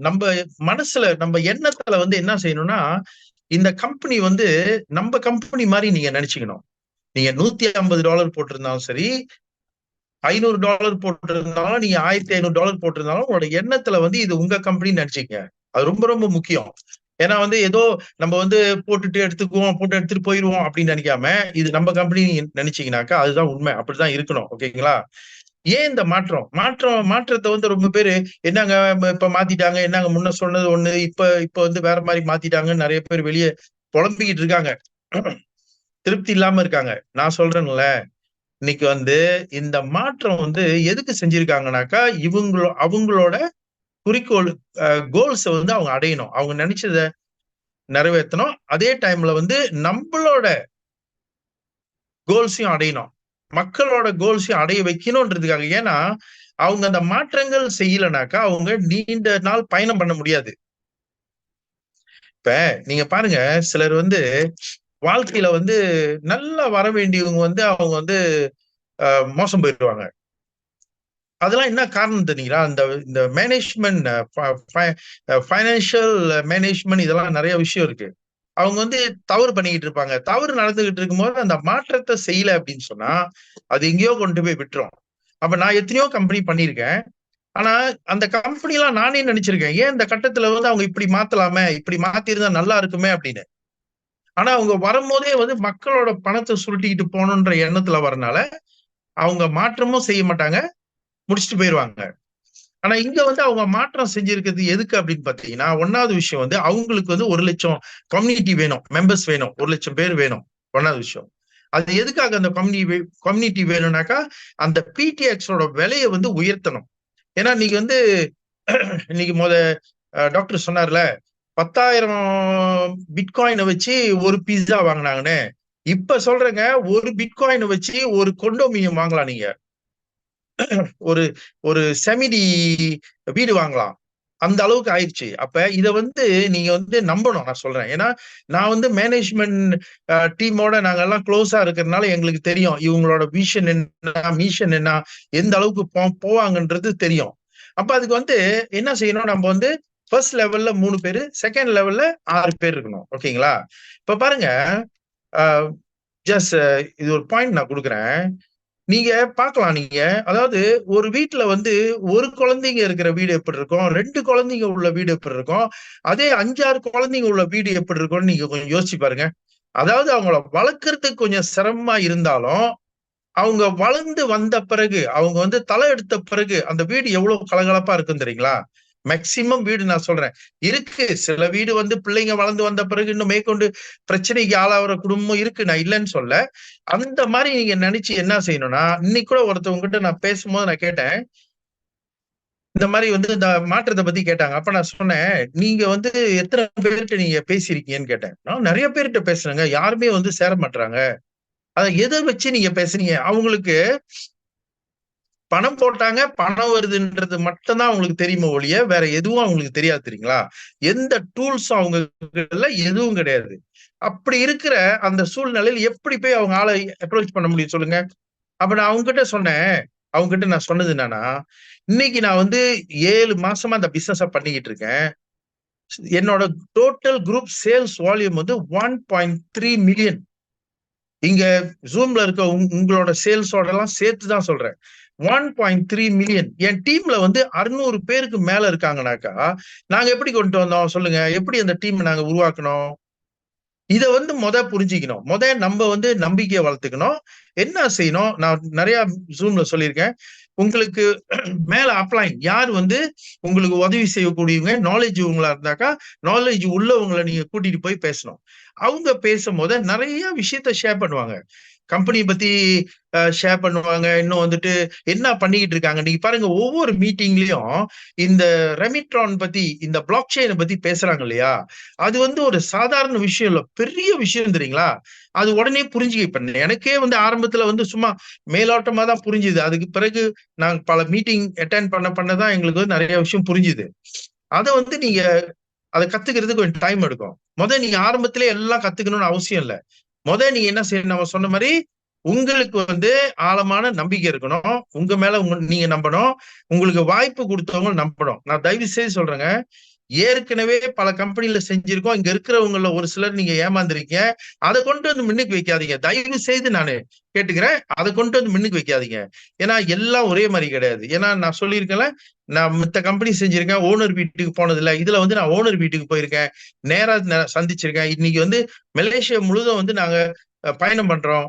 C: நம்ம மனசுல நம்ம எண்ணத்துல வந்து என்ன செய்யணும்னா, இந்த கம்பெனி வந்து நம்ம கம்பெனி மாதிரி நீங்க நினைச்சுக்கணும். நீங்க $150 போட்டிருந்தாலும் சரி, $500 போட்டிருந்தாலும், நீங்க $1,500 போட்டிருந்தாலும் உங்களோட எண்ணத்துல வந்து இது உங்க கம்பெனின்னு நினைச்சுக்கங்க. அது ரொம்ப ரொம்ப முக்கியம். ஏன்னா வந்து ஏதோ நம்ம வந்து போட்டு எடுத்துட்டு போயிருவோம் அப்படின்னு நினைக்காம இது நம்ம கம்பெனி நினைச்சீங்கன்னாக்கா அதுதான் உண்மை. அப்படிதான் இருக்கணும். ஓகேங்களா? ஏன் இந்த மாற்றத்தை வந்து ரொம்ப பேரு என்னங்க இப்ப மாத்திட்டாங்க, என்னங்க முன்ன சொன்னது ஒண்ணு, இப்ப வந்து வேற மாதிரி மாத்திட்டாங்கன்னு நிறைய பேர் வெளியே புலம்பிக்கிட்டு இருக்காங்க. திருப்தி இல்லாம இருக்காங்க. நான் சொல்றேன்ல, இன்னைக்கு வந்து இந்த மாற்றம் வந்து எதுக்கு செஞ்சிருக்காங்கனாக்கா, அவங்களோட குறிக்கோள் கோல்ஸை வந்து அவங்க அடையணும். அவங்க நினைச்சத நிறைவேற்றணும். அதே டைம்ல வந்து நம்மளோட கோல்ஸையும் அடையணும். மக்களோட கோல்ஸையும் அடைய வைக்கணும்ன்றதுக்காக. ஏன்னா அவங்க அந்த மாற்றங்கள் செய்யலனாக்கா அவங்க நீண்ட நாள் பயணம் பண்ண முடியாது. இப்ப நீங்க பாருங்க, சிலர் வந்து வாழ்க்கையில வந்து நல்லா வர வேண்டியவங்க வந்து அவங்க வந்து மோசம் போயிடுவாங்க. அதெல்லாம் என்ன காரணம் தெரியுங்களா? இந்த மேனேஜ்மெண்ட், ஃபைனான்சியல் மேனேஜ்மெண்ட், இதெல்லாம் நிறைய விஷயம் இருக்கு. அவங்க வந்து தவறு பண்ணிக்கிட்டு இருப்பாங்க. தவறு நடந்துகிட்டு இருக்கும்போது அந்த மாற்றத்தை செய்யல அப்படின்னு சொன்னா அது எங்கேயோ கொண்டு போய் விட்டுரும். அப்ப நான் எத்தனையோ கம்பெனி பண்ணியிருக்கேன். ஆனா அந்த கம்பெனி எல்லாம் நானே நினைச்சிருக்கேன், ஏன் இந்த கட்டத்துல வந்து அவங்க இப்படி மாத்தலாமே, இப்படி மாத்திருந்தா நல்லா இருக்குமே அப்படின்னு. ஆனா அவங்க வரும்போதே வந்து மக்களோட பணத்தை சுருட்டிக்கிட்டு போகணுன்ற எண்ணத்துல வரனால அவங்க மாற்றமும் செய்ய மாட்டாங்க, முடிச்சுட்டு போயிருவாங்க. ஆனா இங்க வந்து அவங்க மாற்றம் செஞ்சிருக்கிறது எதுக்கு அப்படின்னு பாத்தீங்கன்னா, 1வது விஷயம் வந்து அவங்களுக்கு வந்து 1 லட்சம் கம்யூனிட்டி வேணும், மெம்பர்ஸ் வேணும், 1 லட்சம் பேர் வேணும். 1வது விஷயம். அது எதுக்காக அந்த கம்யூனிட்டி வேணும்னாக்கா அந்த பிடிஎக்ஸோட விலையை வந்து உயர்த்தணும். ஏன்னா நீங்க வந்து இன்னைக்கு டாக்டர் சொன்னார்ல 10,000 பிட்காயினை வச்சு ஒரு பீஸா வாங்கினாங்கன்னு. இப்ப சொல்றேங்க, ஒரு பிட்காயினை வச்சு ஒரு கொண்டோமினியம் வாங்கலாம். நீங்க ஒரு ஒரு செமிடி வீடு வாங்கலாம். அந்த அளவுக்கு ஆயிடுச்சு. அப்ப இத வந்து நீங்க வந்து நம்பணும். நான் சொல்றேன். ஏன்னா நான் வந்து மேனேஜ்மெண்ட் டீமோட நாங்க எல்லாம் க்ளோஸா இருக்கிறதுனால எங்களுக்கு தெரியும் இவங்களோட விஷன் என்ன, மிஷன் என்ன, எந்த அளவுக்கு போவாங்கன்றது தெரியும். அப்ப அதுக்கு வந்து என்ன செய்யணும், நம்ம வந்து ஃபர்ஸ்ட் லெவல்ல 3 பேரு, செகண்ட் லெவல்ல 6 பேர் இருக்கணும். ஓகேங்களா? இப்ப பாருங்க, ஜஸ்ட் இது ஒரு பாயிண்ட் நான் கொடுக்குறேன். நீங்க பார்க்கலாம். நீங்க அதாவது ஒரு வீட்டுல வந்து ஒரு குழந்தைங்க இருக்கிற வீடு எப்படி இருக்கும், 2 குழந்தைங்க உள்ள வீடு எப்படி இருக்கும், அதே 5-6 குழந்தைங்க உள்ள வீடு எப்படி இருக்கும்னு நீங்க கொஞ்சம் யோசிச்சு பாருங்க. அதாவது அவங்கள வளர்க்கறதுக்கு கொஞ்சம் சிரமமா இருந்தாலும் அவங்க வளர்ந்து வந்த பிறகு, அவங்க வந்து தலை எடுத்த பிறகு அந்த வீடு எவ்வளவு கலகலப்பா இருக்கும் தெரியுங்களா? மேக்சிமம் வீடு நான் சொல்றேன் இருக்கு. சில வீடு வந்து பிள்ளைங்க வளர்ந்து வந்த பிறகு இன்னும் மேற்கொண்டு பிரச்சனைக்கு ஆளாகிற குடும்பம் இருக்கு, நான் இல்லைன்னு சொல்ல. அந்த மாதிரி நீங்க நினைச்சு என்ன செய்யணும்னா, இன்னைக்கு கூட ஒருத்தவங்க கிட்ட நான் பேசும்போது நான் கேட்டேன், இந்த மாதிரி வந்து இந்த மாற்றத்தை பத்தி கேட்டாங்க. அப்ப நான் சொன்னேன், நீங்க வந்து எத்தனை பேர்கிட்ட நீங்க பேசியிருக்கீங்கன்னு கேட்டேன். நான் நிறைய பேர்கிட்ட பேசுறேங்க, யாருமே வந்து சேர மாட்டாங்க. அதை எதை வச்சு நீங்க பேசுறீங்க? அவங்களுக்கு பணம் போட்டாங்க, பணம் வருதுன்றது மட்டும்தான் அவங்களுக்கு தெரியுமே ஒழிய வேற எதுவும் அவங்களுக்கு தெரியாது. தெரியுங்களா? எந்த டூல்ஸும் அவங்க எதுவும் கிடையாது. அப்படி இருக்கிற அந்த சூழ்நிலையில் எப்படி போய் அவங்க ஆளை அப்ரோச் பண்ண முடியும் சொல்லுங்க? அப்ப நான் அவங்க கிட்ட சொன்னேன். அவங்க கிட்ட நான் சொன்னது என்னன்னா, இன்னைக்கு நான் வந்து 7 மாசமா அந்த பிசினஸ பண்ணிக்கிட்டு இருக்கேன். என்னோட டோட்டல் குரூப் சேல்ஸ் வால்யூம் வந்து 1.3 மில்லியன். இங்க ஜூம்ல இருக்க உங்களோட சேல்ஸோட எல்லாம் சேர்த்து தான் சொல்றேன். 1.3 மில்லியன். என் டீம்ல வந்து 600 பேருக்கு மேல இருக்காங்கனாக்கா, நாங்க எப்படி கொண்டு வந்தோம் சொல்லுங்க? எப்படி அந்த டீம் நாங்க உருவாக்கணும்? இத வந்து புரிஞ்சுக்கணும். நம்ம வந்து நம்பிக்கையை வளர்த்துக்கணும். என்ன செய்யணும்? நான் நிறைய ஜூம்ல சொல்லியிருக்கேன். உங்களுக்கு மேல அப்ளைன் யார் வந்து உங்களுக்கு உதவி செய்யக்கூடியவங்க, நாலேஜ் உங்களா இருந்தாக்கா, நாலேஜ் உள்ளவங்களை நீங்க கூட்டிட்டு போய் பேசணும். அவங்க பேசும்போது நிறைய விஷயத்த ஷேர் பண்ணுவாங்க. கம்பெனி பத்தி ஷேர் பண்ணுவாங்க. இன்னும் வந்துட்டு என்ன பண்ணிக்கிட்டு இருக்காங்க. நீங்க பாருங்க, ஒவ்வொரு மீட்டிங்லயும் இந்த ரெமிட்ரான் பத்தி, இந்த பிளாக் செயினை பத்தி பேசுறாங்க இல்லையா? அது வந்து ஒரு சாதாரண விஷயம் இல்ல, பெரிய விஷயம் தெரியுங்களா? அது உடனே புரிஞ்சுக்க. இப்ப எனக்கே வந்து ஆரம்பத்துல வந்து சும்மா மேலோட்டமா தான் புரிஞ்சுது. அதுக்கு பிறகு நாங்க பல மீட்டிங் அட்டென்ட் பண்ணதான் எங்களுக்கு வந்து நிறைய விஷயம் புரிஞ்சுது. அதை வந்து நீங்க அதை கத்துக்கிறதுக்கு கொஞ்சம் டைம் எடுக்கும். நீங்க ஆரம்பத்திலே எல்லாம் கத்துக்கணும்னு அவசியம் இல்லை. நீங்க என்ன செய்யணும், நம்ம சொன்ன மாதிரி உங்களுக்கு வந்து ஆழமான நம்பிக்கை இருக்கணும். உங்க மேல நீங்க நம்பணும். உங்களுக்கு வாய்ப்பு கொடுத்தவங்க நம்பணும். நான் தயவு செய்து சொல்றேங்க, ஏற்கனவே பல கம்பெனில செஞ்சிருக்கோம். இங்க இருக்கிறவங்கள ஒரு சிலர் நீங்க ஏமாந்துருக்கீங்க. அதை கொண்டு வந்து மின்னுக்கு வைக்காதீங்க. தயவு செய்து நானு கேட்டுக்கிறேன், அதை கொண்டு வந்து மின்னுக்கு வைக்காதீங்க. ஏன்னா எல்லாம் ஒரே மாதிரி கிடையாது. ஏன்னா நான் சொல்லியிருக்கேன்ல, நான் மித்த கம்பெனி செஞ்சிருக்கேன், ஓனர் வீட்டுக்கு போனது இல்லை. இதுல வந்து நான் ஓனர் வீட்டுக்கு போயிருக்கேன், நேரா சந்திச்சிருக்கேன். இன்னைக்கு வந்து மலேசியா முழுதும் வந்து நாங்க பயணம் பண்றோம்.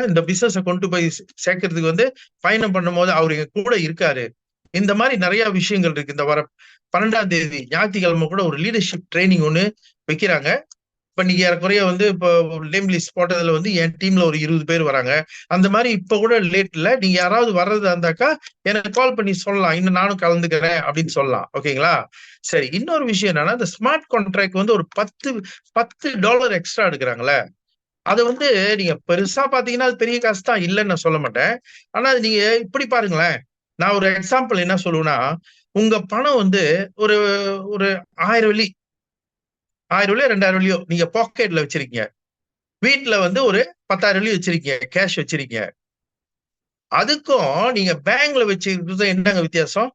C: இந்த பிசினஸை கொண்டு போய் சேர்க்கறதுக்கு வந்து பயணம் பண்ணும் போது அவர் எங்க கூட இருக்காரு. இந்த மாதிரி நிறைய விஷயங்கள் இருக்கு. இந்த வர 12ஆம் தேதி ஞாயிற்றுக்கிழமை கூட ஒரு லீடர்ஷிப் ட்ரைனிங் ஒண்ணு வைக்கிறாங்க. இப்ப நீங்க ஏறக்குறைய வந்து இப்போ நேம் லிஸ்ட் போட்டதுல வந்து என் டீம்ல ஒரு 20 பேர் வராங்க. அந்த மாதிரி இப்ப கூட லேட்ல நீங்க யாராவது வர்றதா இருந்தாக்கா எனக்கு கால் பண்ணி சொல்லலாம், இன்னும் நானும் கலந்துக்கிறேன் அப்படின்னு சொல்லலாம். ஓகேங்களா? சரி, இன்னொரு விஷயம் என்னன்னா, இந்த ஸ்மார்ட் கான்ட்ராக்ட் வந்து ஒரு $10 எக்ஸ்ட்ரா எடுக்கிறாங்களே, அது வந்து நீங்க பெருசா பாத்தீங்கன்னா அது பெரிய காசு தான், இல்லைன்னு நான் சொல்ல மாட்டேன். ஆனா அது நீங்க இப்படி பாருங்களேன். நான் ஒரு எக்ஸாம்பிள் என்ன சொல்லுவேன்னா, உங்க பணம் வந்து ஒரு ஒரு 1000 வெள்ளி, 1000 வெள்ளியோ 2000 வெள்ளியோ நீங்க பாக்கெட்ல வச்சிருக்கீங்க. வீட்டுல வந்து ஒரு 10,000 வெள்ளி வச்சிருக்கீங்க, கேஷ் வச்சிருக்கீங்க. அதுக்கும் நீங்க பேங்க்ல வச்சிருக்கிறது என்னங்க வித்தியாசம்?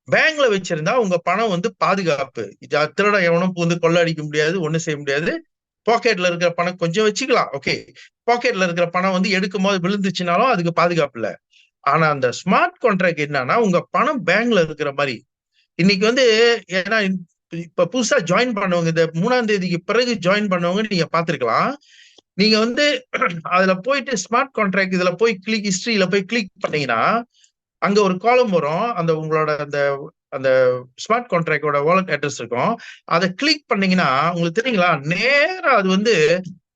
C: பேங்க்ல வச்சிருந்தா உங்க பணம் வந்து பாதுகாப்பு. திருட எவனும் வந்து கொள்ள அடிக்க முடியாது, ஒண்ணும் செய்ய முடியாது. பாக்கெட்ல இருக்கிற பணம் கொஞ்சம் வச்சுக்கலாம். ஓகே, பாக்கெட்ல இருக்கிற பணம் வந்து எடுக்கும் போது விழுந்துச்சுனாலும் அதுக்கு பாதுகாப்பு இல்ல. ஆனா அந்த ஸ்மார்ட் கான்ட்ராக்ட் என்னன்னா, உங்க பணம் பேங்க்ல இருக்கிற மாதிரி. இன்னைக்கு வந்து ஏன்னா இப்ப புதுசா ஜாயின் பண்ணவங்க, இந்த 3ஆம் தேதிக்கு பிறகு ஜாயின் பண்ணவங்க நீங்க பாத்துருக்கலாம். நீங்க வந்து அதுல போயிட்டு ஸ்மார்ட் கான்ட்ராக்ட் இதுல போய் ஹிஸ்டரியில போய் கிளிக் பண்ணீங்கன்னா, அங்க ஒரு காலம் வரும். அந்த உங்களோட அந்த அந்த ஸ்மார்ட் கான்ட்ராக்டோட வாலெட் அட்ரஸ் இருக்கும். அதை கிளிக் பண்ணீங்கன்னா உங்களுக்கு தெரியுங்களா, நேரா அது வந்து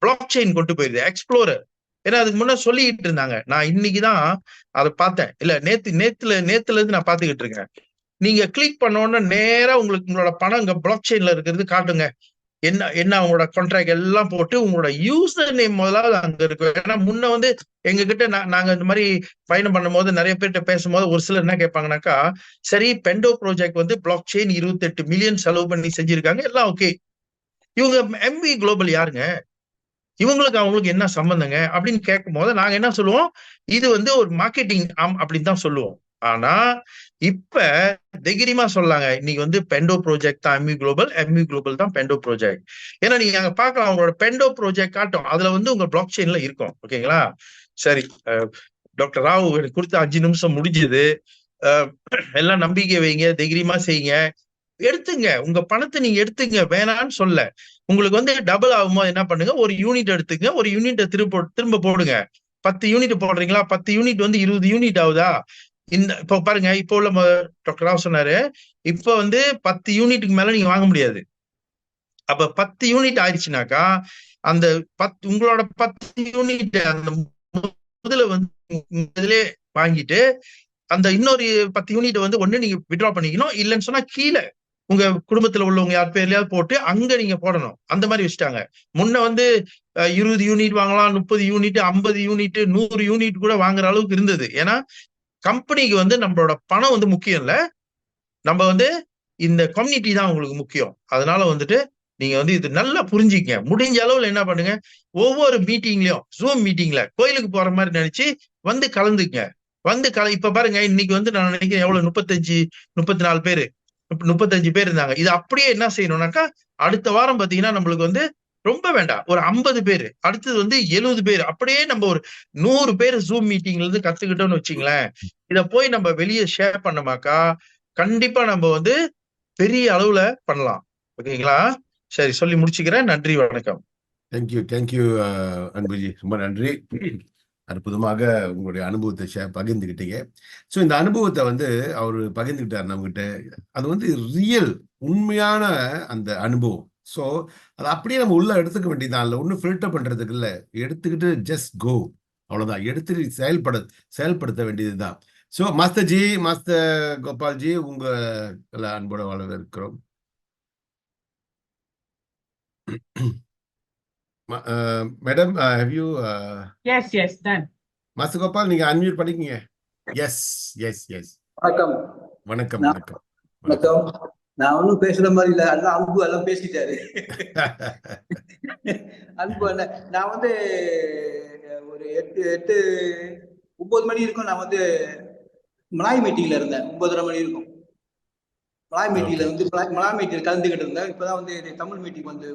C: பிளாக் செயின் கொண்டு போயிருது, எக்ஸ்ப்ளோரர். ஏன்னா அதுக்கு முன்னாடி சொல்லிக்கிட்டு இருந்தாங்க. நான் இன்னைக்குதான் அதை பார்த்தேன். இல்ல நேத்துல இருந்து நான் பாத்துக்கிட்டு இருக்கேன். நீங்க கிளிக் பண்ண உடனே நேரா உங்களுக்கு உங்களோட பணம் இங்க பிளாக் செயின்ல இருக்கிறது காட்டுங்க. என்ன அவங்களோட கான்ட்ராக்ட் எல்லாம் போட்டு உங்களோட யூசர் நேம் முதலாவது அங்க இருக்கும். ஏன்னா முன்ன வந்து எங்க கிட்ட நாங்க இந்த மாதிரி பயணம் பண்ணும்போது நிறைய பேர்கிட்ட பேசும்போது ஒரு சிலர் என்ன கேட்பாங்கன்னாக்கா, சரி பெண்டோ ப்ராஜெக்ட் வந்து பிளாக் செயின் 28 மில்லியன் செலவு பண்ணி செஞ்சிருக்காங்க, எல்லாம் ஓகே. இவங்க எம்வி குளோபல் யாருங்க, இவங்களுக்கு அவங்களுக்கு என்ன சம்பந்தங்க அப்படின்னு கேட்கும் போது நாங்க என்ன சொல்லுவோம், இது வந்து ஒரு மார்க்கெட்டிங் அப்படின்னு தான் சொல்லுவோம். ஆனா இப்ப தைரியமா சொல்லாங்க, இன்னைக்கு வந்து பெண்டோ ப்ராஜெக்ட் தான் எம்வி குளோபல் தான் பெண்டோ ப்ராஜெக்ட். ஏன்னா நீங்க அங்க பார்க்கலாம், அவங்களோட பெண்டோ ப்ராஜெக்ட் காட்டும், அதுல வந்து உங்க பிளாக் செயின்ல இருக்கும். ஓகேங்களா? சரி, டாக்டர் ராவ் எனக்கு கொடுத்த 5 நிமிஷம் முடிஞ்சது. எல்லாம் நம்பிக்கை வைங்க, தைரியமா செய்யுங்க, எடுத்துங்க உங்க பணத்தை நீங்க எடுத்துங்க, வேணான்னு சொல்ல. உங்களுக்கு வந்து டபுள் ஆகும்போது என்ன பண்ணுங்க, ஒரு யூனிட் எடுத்துங்க, ஒரு யூனிட்டை திரும்ப போடுங்க. 10 யூனிட் போடுறீங்களா, 10 யூனிட் வந்து 20 யூனிட் ஆகுதா? இப்ப பாருங்க, இப்போ உள்ள டாக்டர் ராவ் சொன்னாரு, இப்ப வந்து 10 யூனிட்டுக்கு மேல நீங்க வாங்க முடியாது. அப்ப 10 யூனிட் ஆயிடுச்சுனாக்கா அந்த உங்களோட 10 யூனிட் அந்த முதல்ல வந்து இதுல வாங்கிட்டு அந்த இன்னொரு 10 யூனிட் வந்து ஒண்ணு நீங்க வித்ட்ரா பண்ணிக்கணும், இல்லைன்னு சொன்னா கீழே உங்க குடும்பத்துல உள்ளவங்க யார் பேர்லயாவது போட்டு அங்க நீங்க போடணும். அந்த மாதிரி வச்சுட்டாங்க. முன்ன வந்து 20 யூனிட் வாங்கலாம், 30 யூனிட், 50 யூனிட், 100 யூனிட் கூட வாங்குற அளவுக்கு இருந்தது. ஏன்னா கம்பெனிக்கு வந்து நம்மளோட பணம் வந்து முக்கியம் இல்ல, நம்ம வந்து இந்த கம்யூனிட்டி தான் உங்களுக்கு முக்கியம். அதனால வந்துட்டு நீங்க வந்து இது நல்லா புரிஞ்சுக்கங்க. முடிஞ்ச அளவுல என்ன பண்ணுங்க, ஒவ்வொரு மீட்டிங்லயும் ஜூம் மீட்டிங்ல கோயிலுக்கு போற மாதிரி நினைச்சு வந்து கலந்துங்க. இப்ப பாருங்க, இன்னைக்கு வந்து நான் நினைக்கிறேன் எவ்வளவு 34 பேரு 35 பேர் இருந்தாங்க. இது அப்படியே என்ன செய்யணும்னாக்கா, அடுத்த வாரம் பாத்தீங்கன்னா நம்மளுக்கு வந்து ரொம்ப வேண்டாம், ஒரு 50 பேர், அடுத்தது வந்து 70 பேர், அப்படியே நம்ம ஒரு 100 பேர் ஜூம் மீட்டிங்ல இருந்து கத்துக்கிட்டோம்னு வச்சுங்களேன். இத போய் நம்ம வெளியே ஷேர் பண்ணமாக்கா கண்டிப்பா நம்ம வந்து பெரிய அளவுல பண்ணலாம். ஓகேங்களா? சரி, சொல்லி முடிச்சுக்கிறேன். நன்றி, வணக்கம்.
A: தேங்க்யூ அன்புஜி, ரொம்ப நன்றி. அற்புதமாக உங்களுடைய அனுபவத்தை பகிர்ந்துக்கிட்டீங்க. ஸோ இந்த அனுபவத்தை வந்து அவர் பகிர்ந்துக்கிட்டார் நம்மகிட்ட. அது வந்து ரியல், உண்மையான அந்த அனுபவம். ஸோ அதை அப்படியே நம்ம உள்ள எடுத்துக்க வேண்டியதான், இல்லை ஒன்றும் ஃபில்டர் பண்றதுக்கு இல்லை, எடுத்துக்கிட்டு ஜஸ்ட் கோ, அவ்வளவுதான். எடுத்து செயல்படுத்த வேண்டியதுதான். ஸோ மாஸ்டர் கோபால்ஜி, உங்களை அன்போட வரவேற்கிறோம். Madam, have you
B: yes done.
A: Master Gopal, நீங்க அன்மியூட் பண்ணிக்கீங்க. எஸ்.
D: வணக்கம்.
A: வணக்கம்.
D: நான் ஒன்னும் பேசுற மாதிரி இல்ல, அதான் அன்பு எல்லாம் பேசிட்டாரு. அன்பு நான் வந்து ஒரு 9 மணி இருக்கும், நான் வந்து மலாய் மீட்டிங்ல இருந்தேன். 9:30 மணி இருக்கும் மலாய் மீட்டிங்ல வந்து மலாய் மீட்டிங் கலந்துகிட்டு இருந்தேன். இப்பதான் வந்து தமிழ் மீட்டிங் வந்து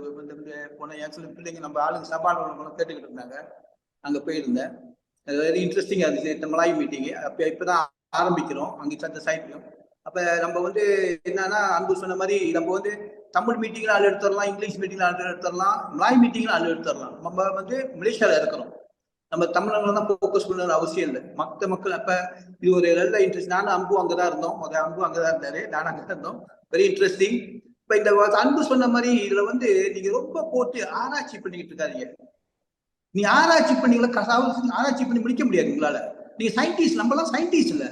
D: போன பிள்ளைங்க நம்ம ஆளுங்க சபாநாயகர்களும் கேட்டுக்கிட்டு இருந்தாங்க, அங்க போயிருந்தேன். வெரி இன்ட்ரெஸ்டிங்கா இருந்துச்சு மலாய் மீட்டிங். இப்பதான் ஆரம்பிக்கிறோம் அங்க அந்த சைட்லயும். அப்ப நம்ம வந்து என்னன்னா, அன்பு சொன்ன மாதிரி நம்ம வந்து தமிழ் மீட்டிங்ல ஆள் எடுத்துடலாம், இங்கிலீஷ் மீட்டிங்ல ஆள் எடுத்துடலாம், மலாய் மீட்டிங்ல ஆள் எடுத்துடலாம். நம்ம வந்து மலேசியால இருக்கிறோம், நம்ம தமிழர்கள் தான் போக்கஸ் பண்ண அவசியம் இல்லை. மக்கள் அப்ப இது ஒரு நல்ல இன்ட்ரெஸ்ட். நானும் அன்பு அங்கதான் இருந்தோம், அன்பு அங்கதான் இருந்தாரு, நானும் அங்கதான் இருந்தோம். Very interesting. இப்ப இந்த அன்பு சொன்ன மாதிரி இதுல வந்து நீங்க ரொம்ப போட்டு ஆராய்ச்சி பண்ணிக்கிட்டு இருக்காதீங்க. நீ ஆராய்ச்சி பண்ணீங்களா, ஆராய்ச்சி பண்ணி முடிக்க முடியாது உங்களால. நீங்க சயின்டிஸ்ட், நம்மளாம் சயின்டிஸ்ட் இல்ல.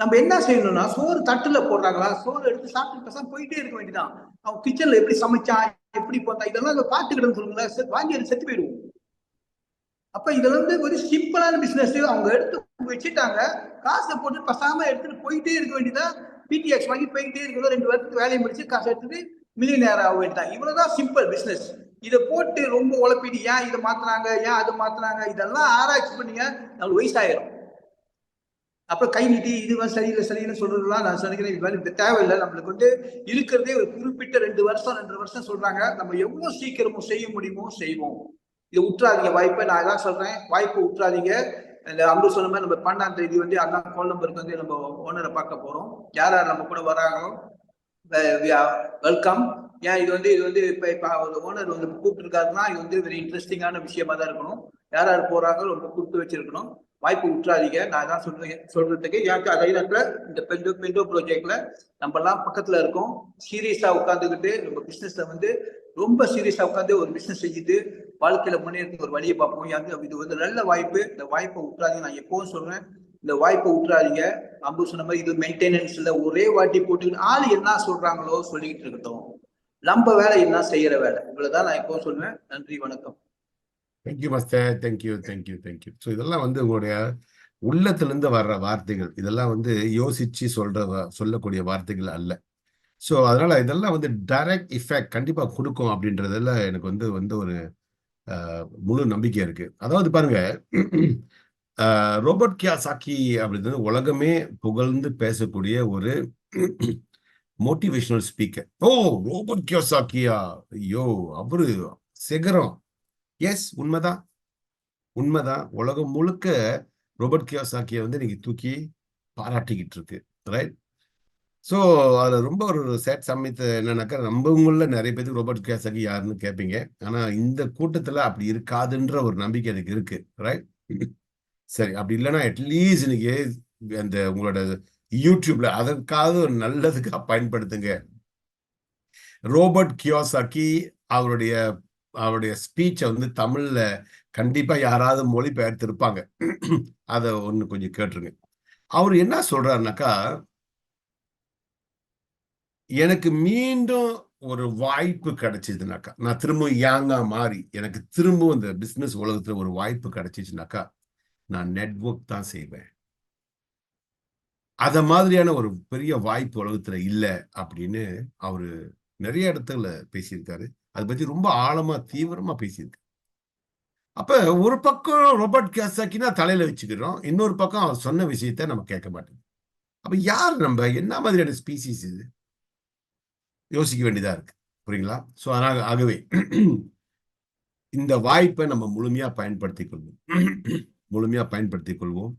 D: நம்ம என்ன செய்யணும்னா, சோறு தட்டுல போடுறாங்களா, சோறு எடுத்து சாப்பிட்டு பேசாம போயிட்டே இருக்க வேண்டியதான். அவன் கிச்சன்ல எப்படி சமைச்சான், எப்படி போட்டா, இதெல்லாம் பார்த்துக்கிட்டேன்னு சொல்லுங்களேன், வாங்கி செத்து போயிடுவோம். அப்ப இதுல வந்து ஒரு சிம்பிளான பிசினஸ். அவங்க எடுத்து வச்சுட்டாங்க, காசை போட்டு பசாம எடுத்துட்டு போயிட்டே இருக்க வேண்டியதான். பிடிஎக்ஸ் வாங்கி போயிட்டே இருக்கணும், 2 வருஷத்துக்கு வேலையை முடிச்சு காசை எடுத்துட்டு மில்லியனர் ஆக வேண்டியதான். இவ்வளவுதான் சிம்பிள் பிசினஸ். இதை போட்டு ரொம்ப உழப்பிட்டு ஏன் இதை மாத்துறாங்க, ஏன் அதை மாத்துறாங்க, இதெல்லாம் ஆராய்ச்சி பண்ணீங்க, நம்மளுக்கு வயசாயிரும். அப்புறம் கை நீட்டி இது சரியில்லை சொல்றதுலாம் நான் சொல்லிக்கிறேன், இது தேவையில்லை. நம்மளுக்கு வந்து இருக்கிறதே ஒரு குறிப்பிட்ட 2 வருஷம் சொல்றாங்க. நம்ம எவ்வளவு சீக்கிரமும் செய்ய முடியுமோ செய்வோம். இதை விட்டுறாதீங்க வாய்ப்பை. நான் எல்லாம் சொல்றேன், வாய்ப்பை விட்டுறாதீங்க. அன்பு சொன்ன மாதிரி நம்ம 12ஆம் தேதி வந்து அண்ணா கோல் நம்பருக்கு வந்து நம்ம ஓனரை பார்க்க போறோம். யார் நம்ம கூட வராங்களோ வெல்கம். ஏன் இது வந்து இப்ப ஓனர் வந்து கூப்பிட்டு இருக்காருன்னா, இது வந்து வெரி இன்ட்ரெஸ்டிங்கான விஷயமா தான் இருக்கணும். யார் போறாங்களோ ரொம்ப கூப்பிட்டு வச்சிருக்கணும். வாய்ப்பு விட்டுறாதீங்க. நான் தான் சொல்றதுக்கு ஏன் அதே நேரத்துல இந்த பெண்டோ ப்ராஜெக்ட்ல நம்ம எல்லாம் பக்கத்துல இருக்கோம். சீரியஸா உட்காந்துக்கிட்டு நம்ம பிசினஸ்ல வந்து ரொம்ப சீரியஸா உட்காந்து ஒரு பிசினஸ் செஞ்சுட்டு வாழ்க்கையில முன்னேறதுக்கு ஒரு வழியை பார்ப்போம். இது வந்து நல்ல வாய்ப்பு. இந்த வாய்ப்பை விட்டுறாதீங்க. நான் எப்பவும் சொல்றேன், இந்த வாய்ப்பை விட்டுறாதீங்க. அம்பு சொன்ன மாதிரி இது மெயின்டெனன்ஸ்ல ஒரே வாட்டி போட்டு ஆள் என்ன சொல்றாங்களோ சொல்லிக்கிட்டு இருக்கட்டும். நம்ம வேலை என்ன செய்யற வேலை. இவ்வளவுதான் நான் எப்பவும் சொல்லுவேன். நன்றி, வணக்கம்.
A: Thank you master. தேங்க்யூ. ஸோ இதெல்லாம் வந்து உங்களுடைய உள்ளத்திலிருந்து வர்ற வார்த்தைகள். இதெல்லாம் வந்து யோசிச்சு சொல்லக்கூடிய வார்த்தைகள் அல்ல. ஸோ அதனால இதெல்லாம் வந்து டைரக்ட் இஃபெக்ட் கண்டிப்பா கொடுக்கும் அப்படின்றதுல எனக்கு வந்து ஒரு முழு நம்பிக்கை இருக்கு. அதாவது பாருங்க, ரோபர்ட் கியோசாகி அப்படின்றது உலகமே புகழ்ந்து பேசக்கூடிய ஒரு மோட்டிவேஷனல் ஸ்பீக்கர். ஓ, ரோபர்ட் கியோசாகியா, ஐயோ அவரு சிகரம். எஸ், உண்மைதான். உலகம் முழுக்க ரோபர்ட் கியோசாகியை வந்து நீங்க தூக்கி பாராட்டிக்கிட்டு இருக்கு, ரைட்? ஸோ அது ரொம்ப ஒரு சேட் சமயத்து என்னன்னாக்கா, நம்மள நிறைய பேருக்கு ரோபர்ட் கியோசாகி யாருன்னு கேட்பீங்க. ஆனா இந்த கூட்டத்துல அப்படி இருக்காதுன்ற ஒரு நம்பிக்கை எனக்கு இருக்கு, ரைட்? சரி, அப்படி இல்லைன்னா அட்லீஸ்ட் இன்னைக்கு அந்த உங்களோட யூடியூப்ல அதற்காக ஒரு நல்லதுக்காக பயன்படுத்துங்க. ரோபர்ட் கியோசாகி அவருடைய ஸ்பீச்சை வந்து தமிழ்ல கண்டிப்பா யாராவது மொழிபெயர்த்திருப்பாங்க. அதை ஒண்ணு கொஞ்சம் கேட்டுருங்க. அவர் என்ன சொல்றாருனாக்கா, எனக்கு மீண்டும் ஒரு வாய்ப்பு கிடைச்சதுனாக்கா, நான் திரும்ப யாங்கா மாறி எனக்கு திரும்ப இந்த பிசினஸ் உலகத்துல ஒரு வாய்ப்பு கிடைச்சிச்சுனாக்கா, நான் நெட்வொர்க் தான் செய்வேன். அத மாதிரியான ஒரு பெரிய வாய்ப்பு உலகத்துல இல்ல அப்படின்னு அவரு நிறைய இடத்துல பேசியிருக்காரு. அதை பத்தி ரொம்ப ஆழமா தீவிரமா பேசியிருக்காரு. அப்ப ஒரு பக்கம் ரோபர்ட் கியோசாகினா தலையில வச்சுக்கிறோம், இன்னொரு பக்கம் அவர் சொன்ன விஷயத்த நம்ம கேட்க மாட்டோம். அப்ப யார் நம்ம, என்ன மாதிரியான ஸ்பீசிஸ் இது? யோசிக்க வேண்டியதா இருக்கு, புரியுங்களா? ஸோ அதனால ஆகவே இந்த வாய்ப்பை நம்ம முழுமையா பயன்படுத்திக் கொள்வோம்.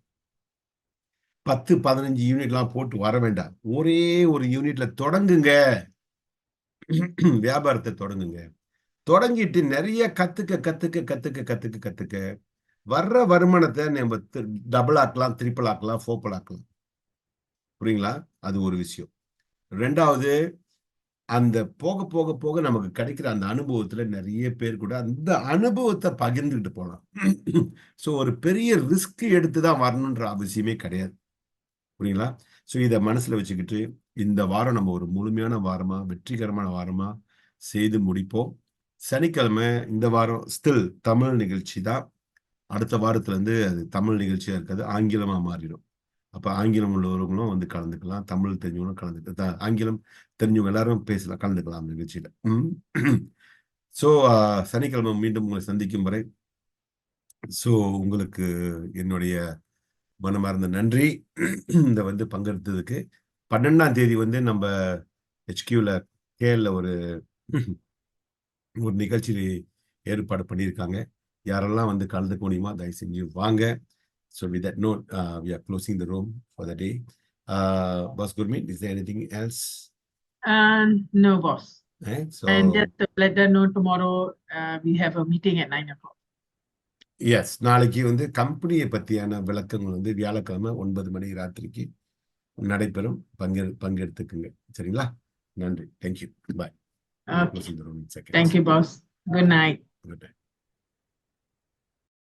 A: 10-15 யூனிட்லாம் போட்டு வர வேண்டாம். ஒரே ஒரு யூனிட்ல தொடங்குங்க. வியாபாரத்தை தொடங்கிட்டு நிறைய கத்துக்க வர்ற வருமானத்தை நம்ம டபுள் ஆக்கலாம், ட்ரிபிள் ஆக்கலாம், ஃபோர் ஆக்கலாம். புரியுங்களா? அது ஒரு விஷயம். ரெண்டாவது, அந்த போக நமக்கு கிடைக்கிற அந்த அனுபவத்துல நிறைய பேர் கூட அந்த அனுபவத்தை பகிர்ந்துகிட்டு போலாம். ஸோ ஒரு பெரிய ரிஸ்க் எடுத்துதான் வரணுன்ற அவசியமே கிடையாது, புரியுங்களா? ஸோ இதை மனசுல வச்சுக்கிட்டு இந்த வாரம் நம்ம ஒரு முழுமையான வாரமா, வெற்றிகரமான வாரமா செய்து முடிப்போம். சனிக்கிழமை இந்த வாரம் ஸ்டில் தமிழ் நிகழ்ச்சி தான். அடுத்த வாரத்துல இருந்து அது தமிழ் நிகழ்ச்சியா இருக்காது, ஆங்கிலமா மாறிடும். அப்ப ஆங்கிலம் உள்ளவர்களும் வந்து கலந்துக்கலாம், தமிழ் தெரிஞ்சவங்களும் கலந்துக்கலாம், ஆங்கிலம் தெரிஞ்சவங்க எல்லாரும் பேசலாம், கலந்துக்கலாம் நிகழ்ச்சியில. ஸோ சனிக்கிழமை மீண்டும் உங்களை சந்திக்கும் வரை ஸோ உங்களுக்கு என்னுடைய மனமார்ந்த நன்றி. இந்த வந்து பங்கெடுத்ததுக்கு. 12ஆம் தேதி வந்து நம்ம HQல கேஎல்ல ஒரு நிகழ்ச்சி ஏற்பாடு பண்ணியிருக்காங்க. யாரெல்லாம் வந்து கலந்துக்க முடியுமா தயவு செஞ்சு வாங்க. So with that note, we are closing the room for the day. Boss Gurmeet, is there anything else?
B: No, boss.
A: So
B: And just to let them know, tomorrow we have a meeting at 9 o'clock.
A: yes, நாளைக்கு வந்து கம்பெனியை பத்தியான விளக்கங்கள் வந்து வியாழக்கிழமை 9 மணி ராத்திரிக்கு நடைபெறும். பங்கெடுத்துக்குங்க, சரிங்களா? நன்றி. Thank you. Bye.
B: Okay. Thank you, boss. Good night.
A: Good night.